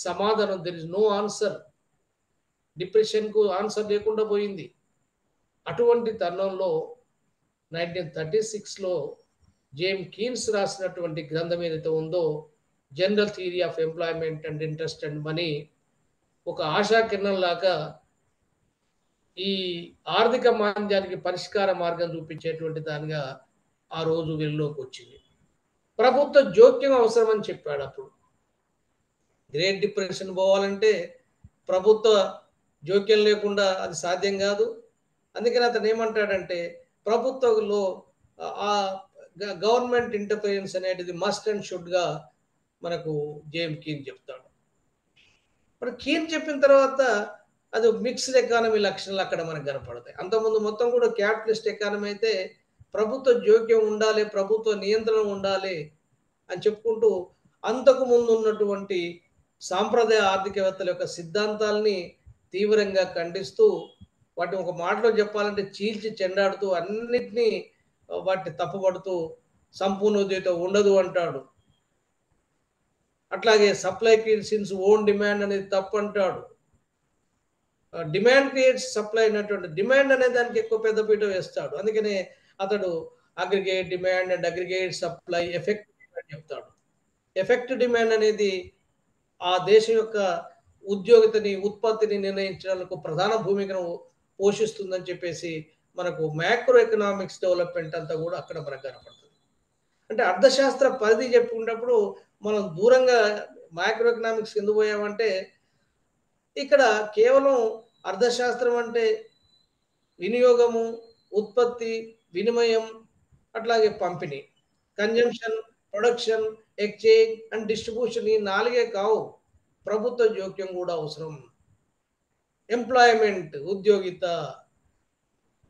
సమాధానం, దెర్ ఇస్ నో ఆన్సర్. డిప్రెషన్కు ఆన్సర్ లేకుండా పోయింది. అటువంటి తరుణంలో 1936లో జేమ్ కీన్స్ రాసినటువంటి గ్రంథం ఏదైతే ఉందో, general theory of employment and interest and money, ఒక ఆశాకిరణం లాగా ఈ ఆర్థిక మాంద్యానికి పరిష్కార మార్గం చూపించేటువంటి దానిగా ఆ రోజు వెలుగులోకి వచ్చింది. ప్రభుత్వ జోక్యం అవసరమని చెప్పాడు అప్పుడు. గ్రేట్ డిప్రెషన్ పోవాలంటే ప్రభుత్వ జోక్యం లేకుండా అది సాధ్యం కాదు. అందుకని అతను ఏమంటాడంటే ప్రభుత్వంలో ఆ గవర్నమెంట్ ఇంటర్ఫరెన్స్ అనేటిది మస్ట్ అండ్ షుడ్‌గా మనకు జేమ్ కీన్ చెప్తాడు. మరి కీన్ చెప్పిన తర్వాత అది మిక్స్డ్ ఎకానమీ లక్షణాలు అక్కడ మనకు కనపడతాయి. అంతకుముందు మొత్తం కూడా క్యాపిటలిస్ట్ ఎకానమీ అయితే ప్రభుత్వ జోక్యం ఉండాలి, ప్రభుత్వ నియంత్రణ ఉండాలి అని చెప్పుకుంటూ అంతకు ముందు ఉన్నటువంటి సాంప్రదాయ ఆర్థికవేత్తల యొక్క సిద్ధాంతాల్ని తీవ్రంగా ఖండిస్తూ వాటిని ఒక మాటలో చెప్పాలంటే చీల్చి చెండాడుతూ అన్నిటినీ వాటిని తప్పుపడుతూ సంపూర్ణోద్యత ఉండదు అంటాడు. అట్లాగే సప్లై క్రియేట్స్ ఓన్ డిమాండ్ అనేది తప్పు అంటాడు. డిమాండ్ క్రియేట్స్ సప్లై అన్నటువంటి డిమాండ్ అనే దానికి ఎక్కువ పెద్దపీట వేస్తాడు. అందుకనే అతడు aggregate demand and aggregate supply effect demand చెప్తాడు. ఎఫెక్ట్ డిమాండ్ అనేది ఆ దేశం యొక్క ఉద్యోగితని ఉత్పత్తిని నిర్ణయించడానికి ప్రధాన భూమికను పోషిస్తుందని చెప్పేసి మనకు మ్యాక్రో ఎకనామిక్స్ డెవలప్మెంట్ అంతా కూడా అక్కడ మనకు కనపడుతుంది. అంటే అర్థశాస్త్ర పరిధి చెప్పుకున్నప్పుడు మనం దూరంగా మైక్రో ఎకనామిక్స్ ఎందుకు పోయామంటే ఇక్కడ కేవలం అర్థశాస్త్రం అంటే వినియోగము, ఉత్పత్తి, వినిమయం, అట్లాగే పంపిణీ, consumption, production, exchange and distribution ఈ నాలుగే కావు. ప్రభుత్వ జోక్యం కూడా అవసరం. ఎంప్లాయ్మెంట్ ఉద్యోగిత,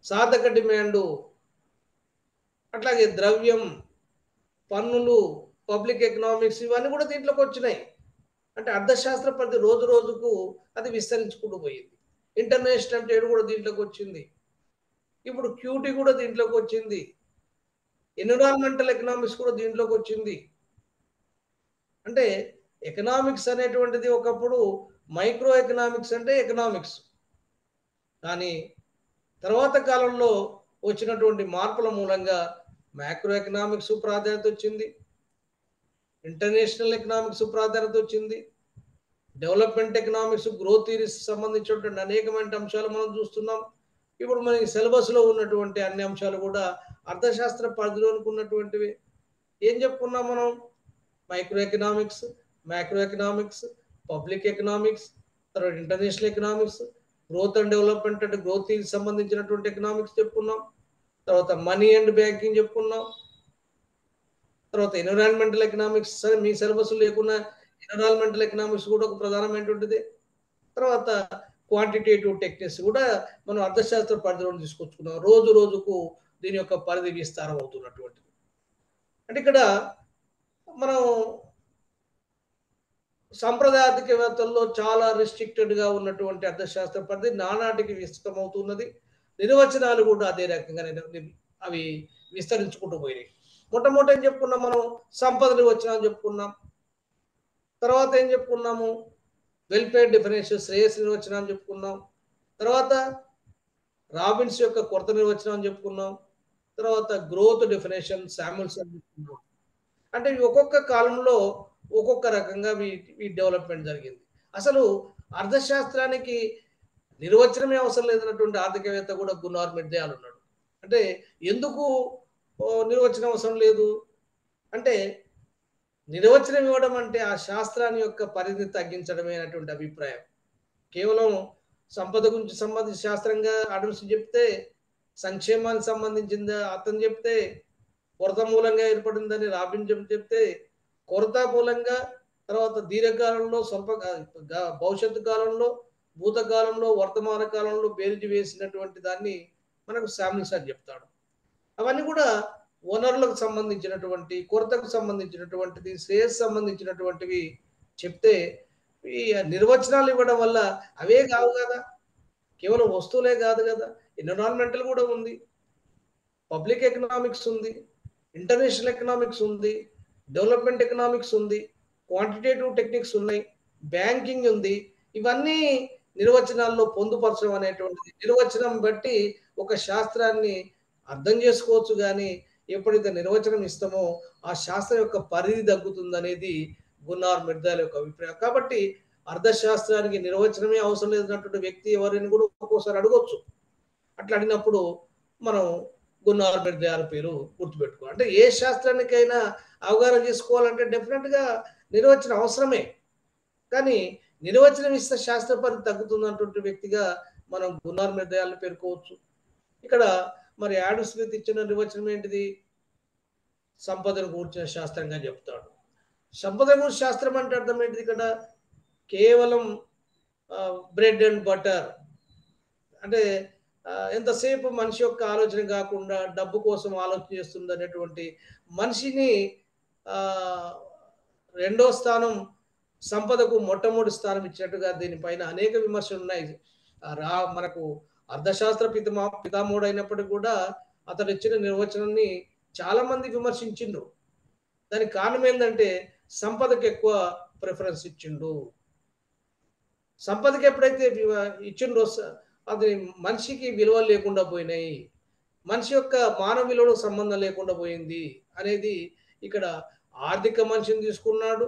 సాధక డిమాండు, అట్లాగే ద్రవ్యం, పన్నులు, పబ్లిక్ ఎకనామిక్స్ ఇవన్నీ కూడా దీంట్లోకి వచ్చినాయి. అంటే అర్థశాస్త్ర పరిధి రోజు రోజుకు అది విస్తరించుకుంటూ పోయింది. ఇంటర్నేషనల్ ట్రేడ్ కూడా దీంట్లోకి వచ్చింది. ఇప్పుడు క్యూటీ కూడా దీంట్లోకి వచ్చింది. ఎన్విరాన్మెంటల్ ఎకనామిక్స్ కూడా దీంట్లోకి వచ్చింది. అంటే ఎకనామిక్స్ అనేటువంటిది ఒకప్పుడు మైక్రో ఎకనామిక్స్ అంటే ఎకనామిక్స్. కానీ తర్వాత కాలంలో వచ్చినటువంటి మార్పుల మూలంగా మ్యాక్రో ఎకనామిక్స్ ప్రాధాన్యత వచ్చింది. ఇంటర్నేషనల్ ఎకనామిక్స్ ప్రాధాన్యత వచ్చింది. డెవలప్మెంట్ ఎకనామిక్స్, గ్రోత్ థియరీస్ సంబంధించినటువంటి అనేకమైన అంశాలు మనం చూస్తున్నాం. ఇప్పుడు మనకి సిలబస్లో ఉన్నటువంటి అన్ని అంశాలు కూడా అర్థశాస్త్ర పరిధిలోనికి ఉన్నటువంటివి. ఏం చెప్పుకున్నాం మనం? Micro economics, macro economics, public economics, తర్వాత international economics, growth and development అంటే గ్రోత్ థియరీస్ సంబంధించినటువంటి ఎకనామిక్స్ చెప్పుకున్నాం. తర్వాత మనీ అండ్ బ్యాంకింగ్ చెప్పుకున్నాం. తర్వాత ఎన్విరాన్మెంటల్ ఎకనామిక్స్, సరే మీ సిలబస్ లేకున్నా ఎన్విరాన్మెంటల్ ఎకనామిక్స్ కూడా ఒక ప్రధానమైనటువంటిది. తర్వాత క్వాంటిటేటివ్ టెక్నిక్స్ కూడా మనం అర్థశాస్త్ర పరిధిలో తీసుకొచ్చుకున్నాం. రోజు రోజుకు దీని యొక్క పరిధి విస్తారం అవుతున్నటువంటిది. అంటే ఇక్కడ మనం సాంప్రదాయ ఆర్థికవేత్తల్లో చాలా రిస్ట్రిక్టెడ్గా ఉన్నటువంటి అర్థశాస్త్ర పరిధి నానాటికి విస్తృతమవుతున్నది. నిర్వచనాలు కూడా అదే రకంగా అవి విస్తరించుకుంటూ పోయినాయి. మొట్టమొదటి ఏం చెప్పుకున్నాం మనం? సంపద నిర్వచనం చెప్పుకున్నాం. తర్వాత ఏం చెప్పుకున్నాము? వెల్ఫేర్ డిఫరెన్షియల్ శ్రేయస్ నిర్వచనం చెప్పుకున్నాం. తర్వాత రాబిన్స్ యొక్క కొరత నిర్వచనం చెప్పుకున్నాం. తర్వాత గ్రోత్ డెఫినేషన్ శామ్యుల్సన్ చెప్పుకున్నాం. అంటే ఒక్కొక్క కాలంలో ఒక్కొక్క రకంగా ఈ డెవలప్మెంట్ జరిగింది. అసలు అర్థశాస్త్రానికి నిర్వచనమే అవసరం లేదన్నటువంటి ఆర్థికవేత్త కూడా గున్నార్ మిర్జాల్ ఉన్నాడు. అంటే ఎందుకు నిర్వచనం అవసరం లేదు అంటే నిర్వచనం ఇవ్వడం అంటే ఆ శాస్త్రాన్ని యొక్క పరిధిని తగ్గించడమే అనేటువంటి అభిప్రాయం. కేవలం సంపద గురించి సంబంధించి శాస్త్రంగా అడమ్స్ చెప్తే, సంక్షేమానికి సంబంధించిందా అతను చెప్తే, కొరత మూలంగా ఏర్పడిందని రాబిన్ చెప్తే, కొరత మూలంగా తర్వాత దీర్ఘకాలంలో స్వల్ప భవిష్యత్తు కాలంలో, భూతకాలంలో, వర్తమాన కాలంలో బేరీజు వేసినటువంటి దాన్ని మనకు శామ్యుల్సన్ చెప్తాడు. అవన్నీ కూడా వనరులకు సంబంధించినటువంటి, కొరతకు సంబంధించినటువంటిది, శ్రేయస్సు సంబంధించినటువంటివి చెప్తే ఈ నిర్వచనాలు ఇవ్వడం వల్ల అవే కావు కదా, కేవలం వస్తువులే కాదు కదా, ఎన్విరాన్మెంటల్ కూడా ఉంది, పబ్లిక్ ఎకనామిక్స్ ఉంది, ఇంటర్నేషనల్ ఎకనామిక్స్ ఉంది, డెవలప్మెంట్ ఎకనామిక్స్ ఉంది, క్వాంటిటేటివ్ టెక్నిక్స్ ఉన్నాయి, బ్యాంకింగ్ ఉంది. ఇవన్నీ నిర్వచనాల్లో పొందుపరచడం అనేటువంటిది నిర్వచనం బట్టి ఒక శాస్త్రాన్ని అర్థం చేసుకోవచ్చు. కానీ ఎప్పుడైతే నిర్వచనం ఇస్తామో ఆ శాస్త్రం యొక్క పరిధి తగ్గుతుందనేది గున్నార్ మిర్జాల్ యొక్క అభిప్రాయం. కాబట్టి అర్థశాస్త్రానికి నిర్వచనమే అవసరం లేదన్నటువంటి వ్యక్తి ఎవరిని కూడా ఒక్కోసారి అడగొచ్చు. అట్లా అడిగినప్పుడు మనం గున్నార్ దయాల పేరు గుర్తుపెట్టుకో. అంటే ఏ శాస్త్రానికైనా అవగాహన చేసుకోవాలంటే డెఫినెట్‌గా నిర్వచనం అవసరమే. కానీ నిర్వచనం ఇస్తే శాస్త్ర పరిధి తగ్గుతున్నటువంటి వ్యక్తిగా మనం గున్నార్ దయాలను పేర్కోవచ్చు. ఇక్కడ మరి యాడమ్ స్మిత్ ఇచ్చిన నిర్వచనం ఏంటిది? సంపదను గూర్చిన శాస్త్రంగా చెప్తాడు. సంపద గూర్చిన శాస్త్రం అంటే అర్థం ఏంటిది ఇక్కడ? కేవలం బ్రెడ్ అండ్ బటర్ అంటే ఎంతసేపు మనిషి యొక్క ఆలోచన కాకుండా డబ్బు కోసం ఆలోచన చేస్తుంది అనేటువంటి మనిషిని ఆహ్, రెండో స్థానం సంపదకు మొట్టమొదటి స్థానం ఇచ్చినట్టుగా దీనిపైన అనేక విమర్శలున్నాయి. మనకు అర్థశాస్త్ర పితామహుడైనప్పటికి కూడా అతడిచ్చిన నిర్వచనాన్ని చాలామంది విమర్శించిండ్రు. దానికి కారణం ఏందంటే సంపదకు ఎక్కువ ప్రిఫరెన్స్ ఇచ్చిండు. సంపదకి ఎప్పుడైతే ఇచ్చిండ్రో అది మనిషికి విలువలు లేకుండా పోయినాయి. మనిషి యొక్క మానవ విలువలకు సంబంధం లేకుండా పోయింది అనేది ఇక్కడ ఆర్థిక మనిషిని తీసుకున్నాడు.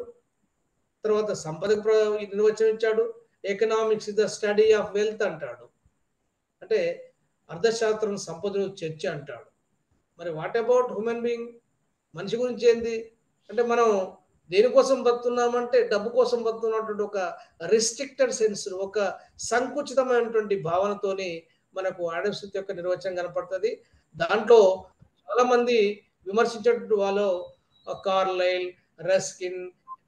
తర్వాత సంపదకు నిర్వచనం ఇచ్చాడు. Economics is the study of wealth అంటాడు. అంటే అర్థశాస్త్రం సంపదను చర్చ అంటాడు. మరి వాట్ అబౌట్ హ్యూమన్ బీయింగ్? మనిషి గురించి ఏంది? అంటే మనం దేనికోసం బతున్నామంటే డబ్బు కోసం బతున్నటువంటి ఒక రిస్ట్రిక్టెడ్ సెన్స్, ఒక సంకుచితమైనటువంటి భావనతోని మనకు ఆడమ్ స్మిత్ యొక్క నిర్వచనం కనపడుతుంది. దాంట్లో చాలామంది విమర్శించేటువంటి వాళ్ళు కార్లైల్, రస్కిన్,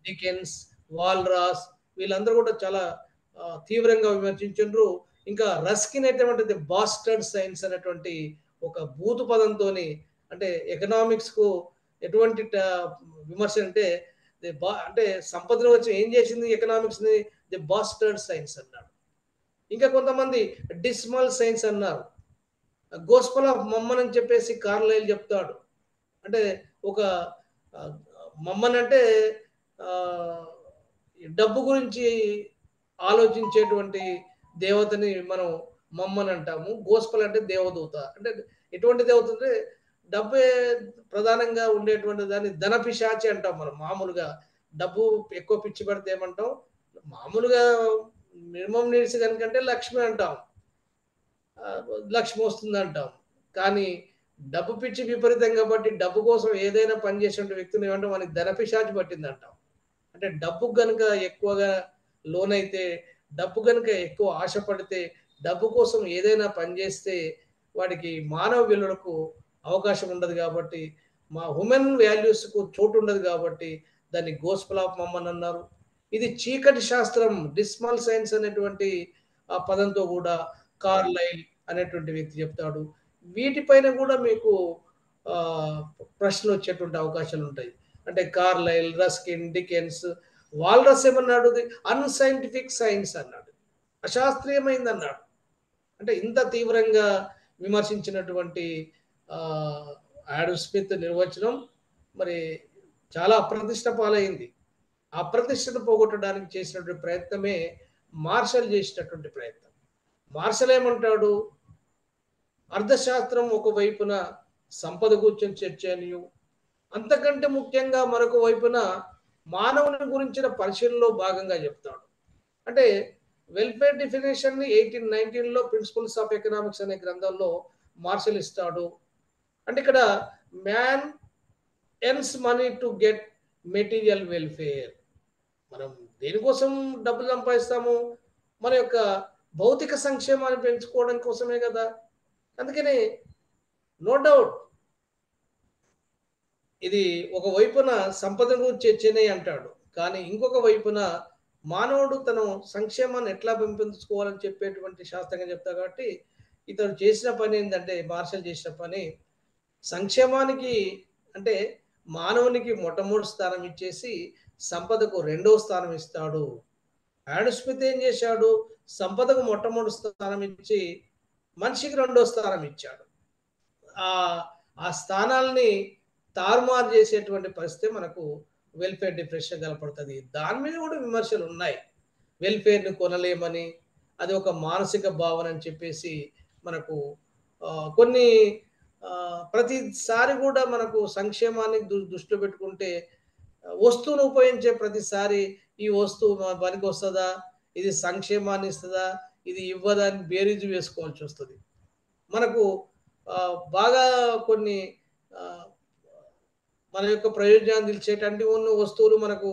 డికెన్స్, వాల్రాస్ వీళ్ళందరూ కూడా చాలా తీవ్రంగా విమర్శించారు. ఇంకా రస్కిన్ అనేటువంటిది బాస్టర్డ్ సైన్స్ అనేటువంటి ఒక భూతు పదంతోని అంటే ఎకనామిక్స్‌కు ఎటువంటి విమర్శ అంటే అంటే సంపదను వచ్చి ఏం చేసింది ఎకనామిక్స్‌ని? ది బాస్టర్డ్ సైన్స్ అన్నాడు. ఇంకా కొంతమంది డిస్మల్ సైన్స్ అన్నారు. గోస్పెల్ ఆఫ్ మమ్మన్ అని చెప్పేసి కార్లైల్ చెప్తాడు. అంటే ఒక ఆహ్, మమ్మన్ అంటే ఆహ్, డబ్బు గురించి ఆలోచించేటువంటి దేవతని మనం మమ్మన్ అంటాము. గోస్పెల్ అంటే దేవదూత. అంటే ఎటువంటి దేవత అంటే డబ్బే ప్రధానంగా ఉండేటువంటి దాన్ని ధనపిశాచి అంటాం మనం మామూలుగా. డబ్బు ఎక్కువ పిచ్చి పడితే ఏమంటాం? మామూలుగా మినిమమ్ నీడ్స్ గనుకంటే లక్ష్మి అంటాం. లక్ష్మి వస్తుందంటాం. కానీ డబ్బు పిచ్చి విపరీతంగా బట్టి డబ్బు కోసం ఏదైనా పని చేసేటువంటి వ్యక్తిని ఏమంటాం? వానికి ధనపిశాచి పట్టిందంటాం. అంటే డబ్బుకు గనుక ఎక్కువగా లోనైతే, డబ్బు గనుక ఎక్కువ ఆశపడితే, డబ్బు కోసం ఏదైనా పని చేస్తే వాడికి మానవ విలువలకు అవకాశం ఉండదు కాబట్టి, మా హ్యూమన్ వాల్యూస్‌కు చోటు ఉండదు కాబట్టి దాన్ని గోస్పెల్ ఆఫ్ మమ్మన్ అన్నారు. ఇది చీకటి శాస్త్రం డిస్మల్ సైన్స్ అనేటువంటి ఆ పదంతో కూడా కార్లైల్ అనేటువంటి వ్యక్తి చెప్తాడు. వీటిపైన కూడా మీకు ఆహ్, ప్రశ్నలొచ్చేటువంటి అవకాశాలుంటాయి. అంటే కార్లైల్, రస్కిన్, డికెన్స్, వాల్రస్ ఏమన్నాడు? అన్‌సైంటిఫిక్ సైన్స్ అన్నాడు. అశాస్త్రీయమైందన్నాడు. అంటే ఇంత తీవ్రంగా విమర్శించినటువంటి ఆహ్, ఆడమ్ స్మిత్ నిర్వచనం మరి చాలా అప్రతిష్ట పాలైంది. ఆ అప్రతిష్టను పోగొట్టడానికి చేసినటువంటి ప్రయత్నమే మార్షల్ చేసినటువంటి ప్రయత్నం. మార్షల్ ఏమంటాడు? అర్థశాస్త్రం ఒకవైపున సంపద కూర్చొని చర్చ అనియు, అంతకంటే ముఖ్యంగా మరొక వైపున మానవుని గురించిన పరిశీలనలో భాగంగా చెప్తాడు. అంటే వెల్ఫేర్ డెఫినేషన్‌ని 1819లో 'ప్రిన్సిపల్స్ ఆఫ్ ఎకనామిక్స్' అనే గ్రంథంలో మార్షల్ ఇస్తాడు. అంటే ఇక్కడ man earns money to get material welfare. మనం దేనికోసం డబ్బులు సంపాదిస్తాము? మన యొక్క భౌతిక సంక్షేమాన్ని పెంచుకోవడం కోసమే కదా! అందుకని నో డౌట్ ఇది ఒక వైపున సంపద గురించి చర్చనే అంటాడు. కానీ ఇంకొక వైపున మానవుడు తన సంక్షేమాన్ని ఎట్లా పెంపొందించుకోవాలని చెప్పేటువంటి శాస్త్రంగా చెప్తారు కాబట్టి, ఇతడు చేసిన పని ఏందంటే మార్షల్ చేసిన పని సంక్షేమానికి అంటే మానవునికి మొట్టమొదటి స్థానం ఇచ్చేసి సంపదకు రెండో స్థానం ఇస్తాడు. ఆడమ్ స్మిత్ ఏం చేశాడు? సంపదకు మొట్టమొదటి స్థానం ఇచ్చి మనిషికి రెండో స్థానం ఇచ్చాడు. ఆహ్, ఆ స్థానాల్ని తారుమారు చేసేటువంటి పరిస్థితి మనకు వెల్ఫేర్ డిప్రెషన్ కనపడుతది. దాని మీద కూడా విమర్శలున్నాయి. వెల్ఫేర్‌ని కొనలేమని, అది ఒక మానసిక భావన అని చెప్పేసి మనకు కొన్ని ప్రతిసారి కూడా మనకు సంక్షేమాన్ని దృష్టిలో పెట్టుకుంటే వస్తువును ఉపయోగించే ప్రతిసారి ఈ వస్తువు పనికొస్తదా? ఇది సంక్షేమాన్ని ఇస్తదా? ఇది ఇవ్వదా? అని బేరీజు వేసుకోవాల్సొస్తది. మనకు బాగా కొన్ని ఆహ్, మన యొక్క ప్రయోజనాన్ని నిలిచేటువంటి ఉన్న వస్తువులు మనకు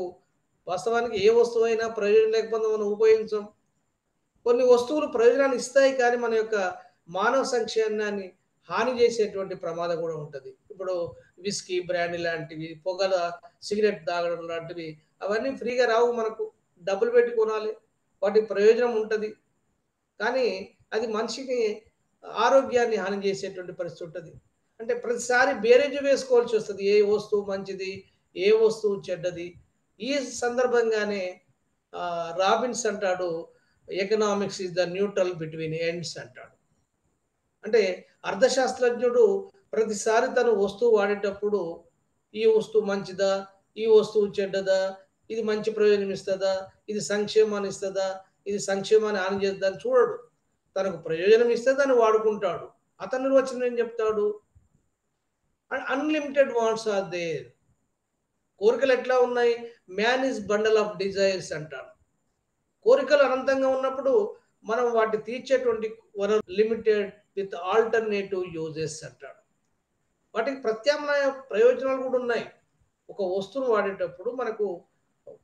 వాస్తవానికి ఏ వస్తువైనా ప్రయోజనం లేకపోతే మనం ఉపయోగించం. కొన్ని వస్తువులు ప్రయోజనాన్ని ఇస్తాయి కానీ మన యొక్క మానవ సంక్షేమాన్ని హాని చేసేటువంటి ప్రమాదం కూడా ఉంటది. ఇప్పుడు విస్కీ, బ్రాండీ లాంటివి, పొగల సిగరెట్ తాగడం లాంటివి అవన్నీ ఫ్రీగా రావు మనకు. డబ్బులు పెట్టి కొనాలి. వాటి ప్రయోజనం ఉంటది. కానీ అది మనిషికి ఆరోగ్యాన్ని హాని చేసేటువంటి పరిస్థితి ఉంటది. అంటే ప్రతిసారి బేరేజు వేసుకోవాల్సొస్తది. ఏ వస్తువు మంచిది, ఏ వస్తువు చెడ్డది. ఈ సందర్భంగానే రాబిన్స్ అంటాడు, economics is the neutral between ends అంటాడు. అంటే అర్థశాస్త్రజ్ఞుడు ప్రతిసారి తను వస్తువు వాడేటప్పుడు ఈ వస్తువు మంచిదా? ఈ వస్తువు చెడ్డదా? ఇది మంచి ప్రయోజనం ఇస్తదా? ఇది సంక్షేమాన్ని ఇస్తదా? ఇది సంక్షేమాన్ని హాని చేస్తదా అని చూడడు. తనకు ప్రయోజనం ఇస్తే దాన్ని వాడుకుంటాడు. అతని నిర్వచనం ఏం చెప్తాడు? Unlimited wants are there. కోరికలు ఎట్లా ఉన్నాయి? Man is bundle of desires అంటాడు. కోరికలు అనంతంగా ఉన్నప్పుడు మనం వాటిని తీర్చేటువంటి వనరు లిమిటెడ్ విత్ ఆల్టర్‌నేటివ్ యూజెస్ అంటాడు. వాటికి ప్రత్యామ్నాయ ప్రయోజనాలు కూడా ఉన్నాయి. ఒక వస్తువును వాడేటప్పుడు మనకు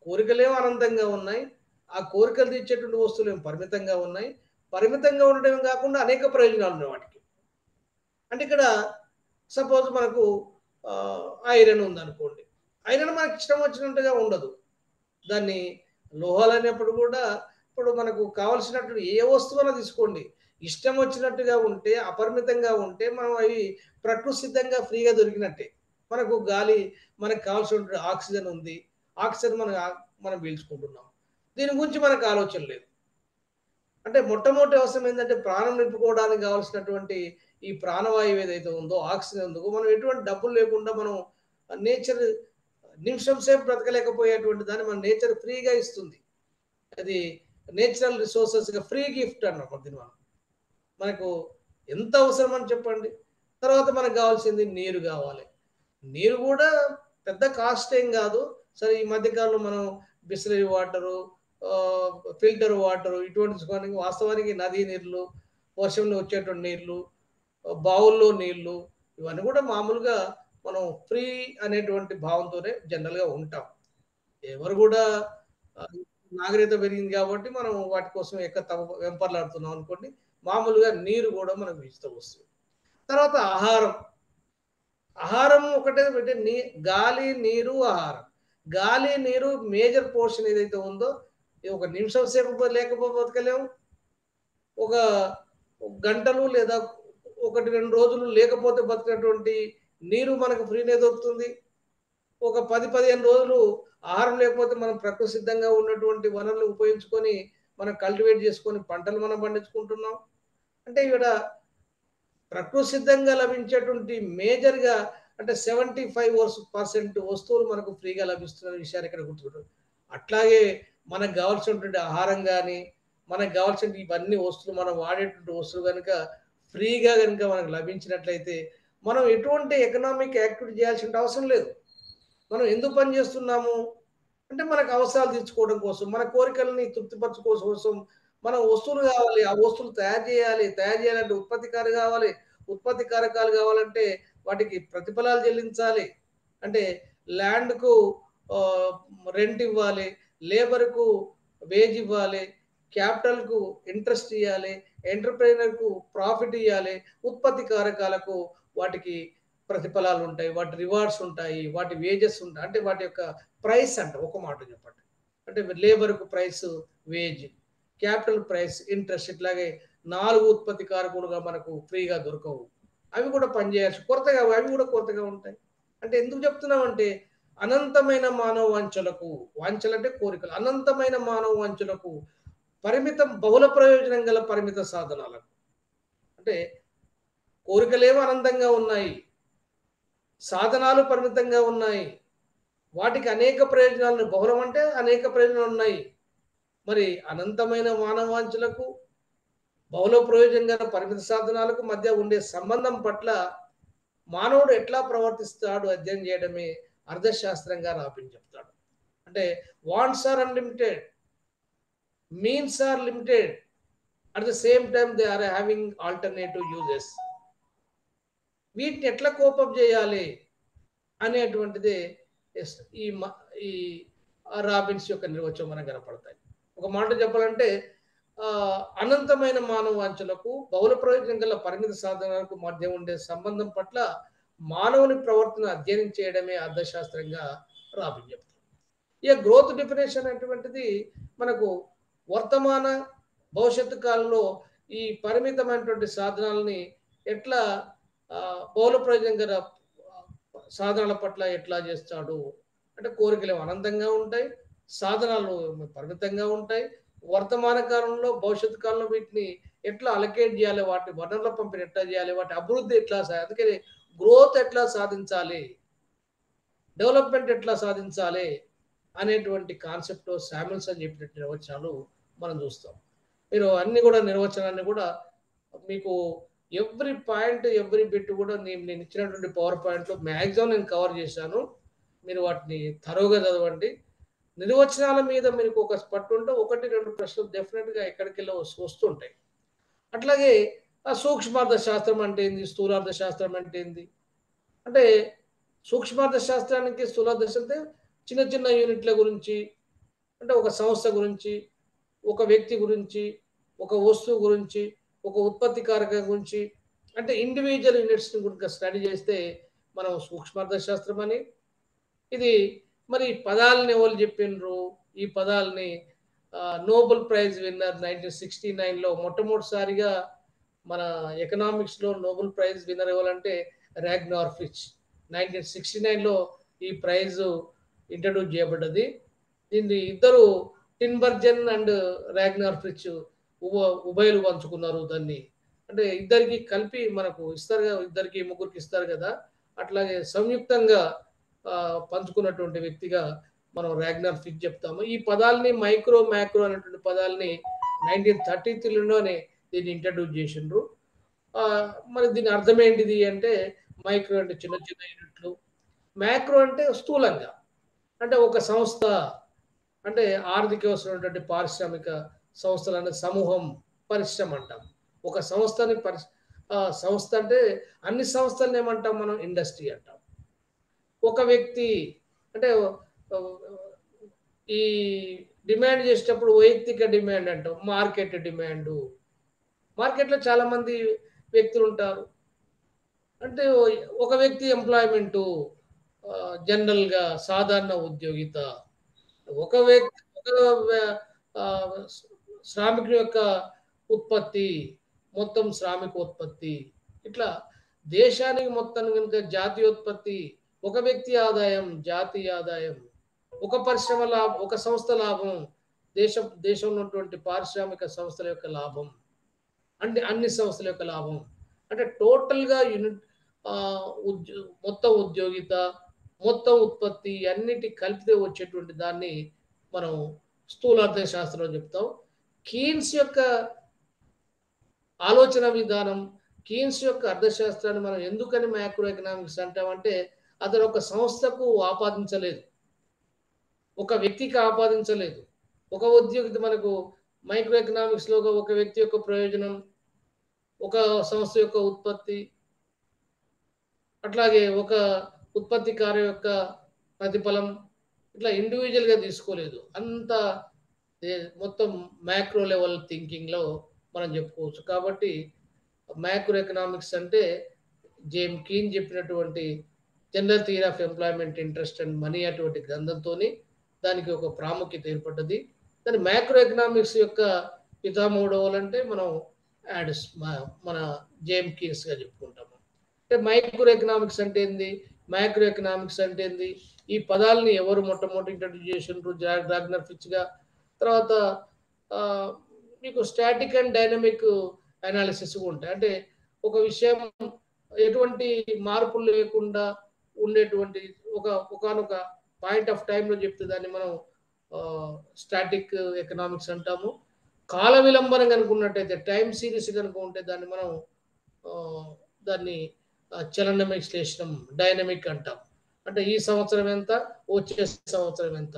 కోరికలేమో అనంతంగా ఉన్నాయి. ఆ కోరికలు తీర్చేటువంటి వస్తువులేమో పరిమితంగా ఉన్నాయి. పరిమితంగా ఉండడమే కాకుండా అనేక ప్రయోజనాలు ఉన్నాయి వాటికి. అంటే ఇక్కడ సపోజ్ మనకు ఐరన్ ఉందనుకోండి. ఐరన్ మనకి ఇష్టం వచ్చినట్టుగా ఉండదు. దాన్ని లోహాలనేప్పుడు కూడా ఇప్పుడు మనకు కావాల్సినట్టు ఏ వస్తువైనా తీసుకోండి. ఇష్టం వచ్చినట్టుగా ఉంటే, అపరిమితంగా ఉంటే మనం అవి ప్రకృతి సిద్ధంగా ఫ్రీగా దొరికినట్టే. మనకు గాలి మనకు కావాల్సినటువంటి ఆక్సిజన్ ఉంది. ఆక్సిజన్ మనం పీల్చుకుంటున్నాం. దీని గురించి మనకు ఆలోచన లేదు. అంటే మొట్టమొదటి అవసరం ఏంటంటే ప్రాణం నింపుకోవడానికి కావాల్సినటువంటి ఈ ప్రాణవాయువు ఏదైతే ఉందో, ఆక్సిజన్ ఉందో మనం ఎటువంటి డబ్బులు లేకుండా మనం నేచర్ నిమిషం సేపు బ్రతకలేకపోయేటువంటి దాన్ని మన నేచర్ ఫ్రీగా ఇస్తుంది. అది నేచురల్ రిసోర్సెస్‌గా ఫ్రీ గిఫ్ట్ అన్నమాట దీన్ని మనం. మనకు ఎంత అవసరం అని చెప్పండి. తర్వాత మనకు కావాల్సింది నీరు కావాలి. నీరు కూడా పెద్ద కాస్ట్ ఏం కాదు. సరే ఈ మధ్య కాలంలో మనం బిస్లరీ వాటరు, ఫిల్టర్ వాటరు ఇటువంటి వాస్తవానికి నదీ నీళ్ళు, వర్షంలో వచ్చేటువంటి నీళ్ళు, బావుల్లో నీళ్ళు ఇవన్నీ కూడా మామూలుగా మనం ఫ్రీ అనేటువంటి భావంతోనే జనరల్‌గా ఉంటాం. ఎవరు కూడా ఆహ్, నాగరికత పెరిగింది కాబట్టి మనం వాటి కోసం వెంపర్లాడుతున్నాం అనుకోండి. మామూలుగా నీరు కూడా మనకు ఉచిత వస్తువు. తర్వాత ఆహారం. ఆహారం ఒకటే అంటే గాలి, నీరు, ఆహారం. గాలి, నీరు మేజర్ పోర్షన్ ఏదైతే ఉందో, ఇది ఒక నిమిషం సేపు లేకపోతే బతకలేము. ఒక గంటలు లేదా 1, 2 రోజులు లేకపోతే బతికేటువంటి నీరు మనకు ఫ్రీనే దొరుకుతుంది. ఒక 10, 15 రోజులు ఆహారం లేకపోతే మనం ప్రకృతి సిద్ధంగా ఉన్నటువంటి వనరులు ఉపయోగించుకొని మనం కల్టివేట్ చేసుకొని పంటలు మనం పండించుకుంటున్నాం. అంటే ఇక్కడ ప్రకృతి సిద్ధంగా లభించేటువంటి మేజర్‌గా అంటే 75% వస్తువులు మనకు ఫ్రీగా లభిస్తున్న విషయాన్ని ఇక్కడ గుర్తుపెట్టుకోవాలి. అట్లాగే మనకు గావాల్సినటువంటి ఆహారం గాని, మనకు గావాల్సిన ఇవన్నీ వస్తువులు మనం వాడేటువంటి వస్తువులు గనుక ఫ్రీగా గనుక మనకు లభించినట్లయితే, మనం ఎటువంటి ఎకనామిక్ యాక్టివిటీ చేయాల్సిన అవసరం లేదు. మనం ఎందుకు పని చేస్తున్నాము? అంటే మనకు అవసరాలు తీర్చుకోవడం కోసం, మన కోరికలని తృప్తిపరచుకోవడం కోసం, మనం వస్తువులు కావాలి. ఆ వస్తువులు తయారు చేయాలి. తయారు చేయాలంటే ఉత్పత్తికారు కావాలి. ఉత్పత్తి కారకాలు కావాలంటే వాటికి ప్రతిఫలాలు చెల్లించాలి. అంటే ల్యాండ్‌కు ఆహ్, రెంట్ ఇవ్వాలి. లేబర్‌కు వేజ్ ఇవ్వాలి. క్యాపిటల్‌కు ఇంట్రెస్ట్ ఇయ్యాలి. ఎంటర్‌ప్రెన్యూర్‌కు ప్రాఫిట్ ఇయ్యాలి. ఉత్పత్తి కారకాలకు వాటికి ప్రతిఫలాలుంటాయి. వాటి రివార్డ్స్ ఉంటాయి. వాటి వేజెస్ ఉంటాయి. అంటే వాటి యొక్క ప్రైస్ అంట ఒక మాట చెప్పండి. అంటే లేబర్‌కు price wage, capital price interest ఇట్లాగే 4 ఉత్పత్తి కారకులుగా మనకు ఫ్రీగా దొరకవు. అవి కూడా పనిచేయాల్సి అవి కూడా కొరతగా ఉంటాయి. అంటే ఎందుకు చెప్తున్నామంటే అనంతమైన మానవ వాంఛలకు, వాంఛలంటే కోరికలు. అనంతమైన మానవ వాంఛలకు బహుళ ప్రయోజనం గల పరిమిత సాధనాలకు. అంటే కోరికలేమో అనంతంగా ఉన్నాయి. సాధనాలు పరిమితంగా ఉన్నాయి. వాటికి అనేక ప్రయోజనాలు బహుళం అంటే అనేక ప్రయోజనాలు ఉన్నాయి. మరి అనంతమైన మానవ వాంఛలకు, బహుళ ప్రయోజనం గల పరిమిత సాధనాలకు మధ్య ఉండే సంబంధం పట్ల మానవుడు ఎట్లా ప్రవర్తిస్తాడు అధ్యయనం చేయడమే అర్థశాస్త్రంగా రాబిన్ చెప్తాడు. అంటే wants are unlimited, means are limited. At the same time they are having alternative uses. వీటిని ఎట్లా కోపప్ చేయాలి అనేటువంటిది ఈ ఈ రాబిన్స్ యొక్క నిర్వచనం మనకు కనపడతాయి. ఒక మాట చెప్పాలంటే అనంతమైన మానవ వాంఛలకు బహుళ ప్రయోజనం గల పరిమిత సాధనాలకు మధ్య ఉండే సంబంధం పట్ల మానవుని ప్రవర్తన అధ్యయనం చేయడమే అర్థశాస్త్రంగా రాబిన్ చెప్తారు. ఇక గ్రోత్ డెఫినేషన్ అటువంటిది మనకు వర్తమాన భవిష్యత్తు కాలంలో ఈ పరిమితమైనటువంటి సాధనాలని ఎట్లా బహుళ ప్రయోజనం గల సాధనాల పట్ల ఎట్లా చేస్తాడు అంటే కోరికలు అనంతంగా ఉంటాయి, సాధనాలు పరిమితంగా ఉంటాయి. వర్తమాన కాలంలో భవిష్యత్తు కాలంలో వీటిని ఎట్లా అలకేట్ చేయాలి, వాటి వనరుల పంపిణీ ఎట్లా చేయాలి, వాటి అభివృద్ధి ఎట్లా అందుకని గ్రోత్ ఎట్లా సాధించాలి, డెవలప్మెంట్ ఎట్లా సాధించాలి అనేటువంటి కాన్సెప్ట్ శామ్యుల్సన్ చెప్పినట్టు నిర్వచనాలు మనం చూస్తాం. మీరు అన్ని కూడా నిర్వచనాన్ని కూడా మీకు ఎవ్రీ పాయింట్ ఎవ్రీ బిట్ కూడా నేను ఇచ్చినటువంటి పవర్ పాయింట్లో మ్యాక్సిమం నేను కవర్ చేశాను. మీరు వాటిని తరోగా చదవండి. నిర్వచనాల మీద మీకు ఒక పట్టు ఉంటే 1-2 ప్రశ్నలు డెఫినెట్గా ఎక్కడికి వెళ్ళి వస్తుంటాయి. అట్లాగే ఆ సూక్ష్మార్థ శాస్త్రం అంటే ఏంది, స్థూలార్థ శాస్త్రం అంటే ఏంది అంటే సూక్ష్మార్థ శాస్త్రానికి స్థూలార్థ అంటే చిన్న చిన్న యూనిట్ల గురించి, అంటే ఒక సంస్థ గురించి, ఒక వ్యక్తి గురించి, ఒక వస్తువు గురించి, ఒక ఉత్పత్తి కారకం గురించి, అంటే ఇండివిజువల్ యూనిట్స్ని గురించి స్టడీ చేస్తే మనం సూక్ష్మార్థ శాస్త్రం అని. ఇది మరి పదాలని ఎవరు చెప్పిండ్రు, ఈ పదాలని నోబెల్ ప్రైజ్ విన్నర్ 1969లో మొట్టమొదటిసారిగా మన ఎకనామిక్స్లో నోబెల్ ప్రైజ్ విన్నర్ ఎవరంటే రాగ్నార్ ఫిచ్. 1969లో ఈ ప్రైజ్ ఇంట్రడ్యూస్ చేయబడ్డది. దీన్ని ఇద్దరు టిన్బర్జన్ అండ్ రాగ్నార్ ఫిచ్ ఉభయలు పంచుకున్నారు దాన్ని. అంటే ఇద్దరికి కలిపి మనకు ఇస్తారు కదా, ఇద్దరికి ముగ్గురికి ఇస్తారు కదా, అట్లాగే సంయుక్తంగా పంచుకున్నటువంటి వ్యక్తిగా మనం రాగ్నార్ ఫిచ్ చెప్తాము. ఈ పదాలని మైక్రో మ్యాక్రో అనేటువంటి పదాలని 1933లోనే దీన్ని ఇంట్రడ్యూస్ చేసిండ్రు. మరి దీని అర్థం ఏంటిది అంటే మైక్రో అంటే చిన్న చిన్న యూనిట్లు, మ్యాక్రో అంటే స్థూలంగా, అంటే ఒక సంస్థ అంటే ఆర్థిక వ్యవస్థ పారిశ్రామిక సంస్థలు అనే సమూహం పరిశ్రమ అంటాం. ఒక సంస్థని సంస్థ అంటే అన్ని సంస్థలను ఏమంటాం మనం, ఇండస్ట్రీ అంటాం. ఒక వ్యక్తి అంటే ఈ డిమాండ్ చేసేటప్పుడు వైయక్తిక డిమాండ్ అంటాం, మార్కెట్ డిమాండ్. మార్కెట్లో చాలా మంది వ్యక్తులు ఉంటారు. అంటే ఒక వ్యక్తి ఎంప్లాయ్మెంటు జనరల్గా సాధారణ ఉద్యోగిత, ఒక వ్యక్తి శ్రామికుల యొక్క ఉత్పత్తి మొత్తం శ్రామిక ఉత్పత్తి. ఇట్లా దేశానికి మొత్తం కనుక జాతీయోత్పత్తి, ఒక వ్యక్తి ఆదాయం జాతీయ ఆదాయం, ఒక పరిశ్రమ లాభం, ఒక సంస్థ లాభం దేశంలో ఉన్నటువంటి పారిశ్రామిక సంస్థల యొక్క లాభం, అంటే అన్ని సంస్థల యొక్క లాభం, అంటే టోటల్గా యూనిట్ మొత్తం ఉద్యోగిత, మొత్తం ఉత్పత్తి అన్నిటి కలిపితే వచ్చేటువంటి దాన్ని మనం స్థూలార్థ శాస్త్రంలో చెప్తాం. కీన్స్ యొక్క ఆలోచన విధానం, కీన్స్ యొక్క అర్థశాస్త్రాన్ని మనం ఎందుకని మ్యాక్రో ఎకనామిక్స్ అంటామంటే అతను ఒక సంస్థకు ఆపాదించలేదు, ఒక వ్యక్తికి ఆపాదించలేదు. ఒక ఉద్యోగిత మనకు మైక్రో ఎకనామిక్స్లో ఒక వ్యక్తి యొక్క ప్రయోజనం, ఒక సంస్థ యొక్క ఉత్పత్తి, అట్లాగే ఒక ఉత్పత్తికారు యొక్క ప్రతిఫలం, ఇట్లా ఇండివిజువల్గా తీసుకోలేదు. అంత మొత్తం మ్యాక్రో లెవెల్ థింకింగ్లో మనం చెప్పుకోవచ్చు. కాబట్టి మ్యాక్రో ఎకనామిక్స్ అంటే జేమ్ కీన్ చెప్పినటువంటి general theory of employment, interest and money అటువంటి గ్రంథంతో దానికి ఒక ప్రాముఖ్యత ఏర్పడ్డది. దాని మ్యాక్రో ఎకనామిక్స్ యొక్క పితామహుడు అంటే మనం మన జేమ్ కీన్స్గా చెప్పుకుంటాము. అంటే మైక్రో ఎకనామిక్స్ అంటే ఏంది, మ్యాక్రో ఎకనామిక్స్ అంటే ఏంది, ఈ పదాలని ఎవరు మొట్టమొదటి ఇంట్రడ్యూస్ చేసిండ్రు, రాగ్నర్ ఫిచ్గా. తర్వాత మీకు స్టాటిక్ అండ్ డైనమిక్ అనాలిసిస్ ఉంటాయి. అంటే ఒక విషయం ఎటువంటి మార్పులు లేకుండా ఉండేటువంటి ఒకనొక పాయింట్ ఆఫ్ టైంలో చెప్తే దాన్ని మనం స్టాటిక్ ఎకనామిక్స్ అంటాము. కాల విలంబనం కనుకున్నట్టయితే టైం సిరీస్ కనుక ఉంటే దాన్ని మనం దాన్ని చలన విశ్లేషణం డైనమిక్ అంటాం. అంటే ఈ సంవత్సరం ఎంత, వచ్చే సంవత్సరం ఎంత.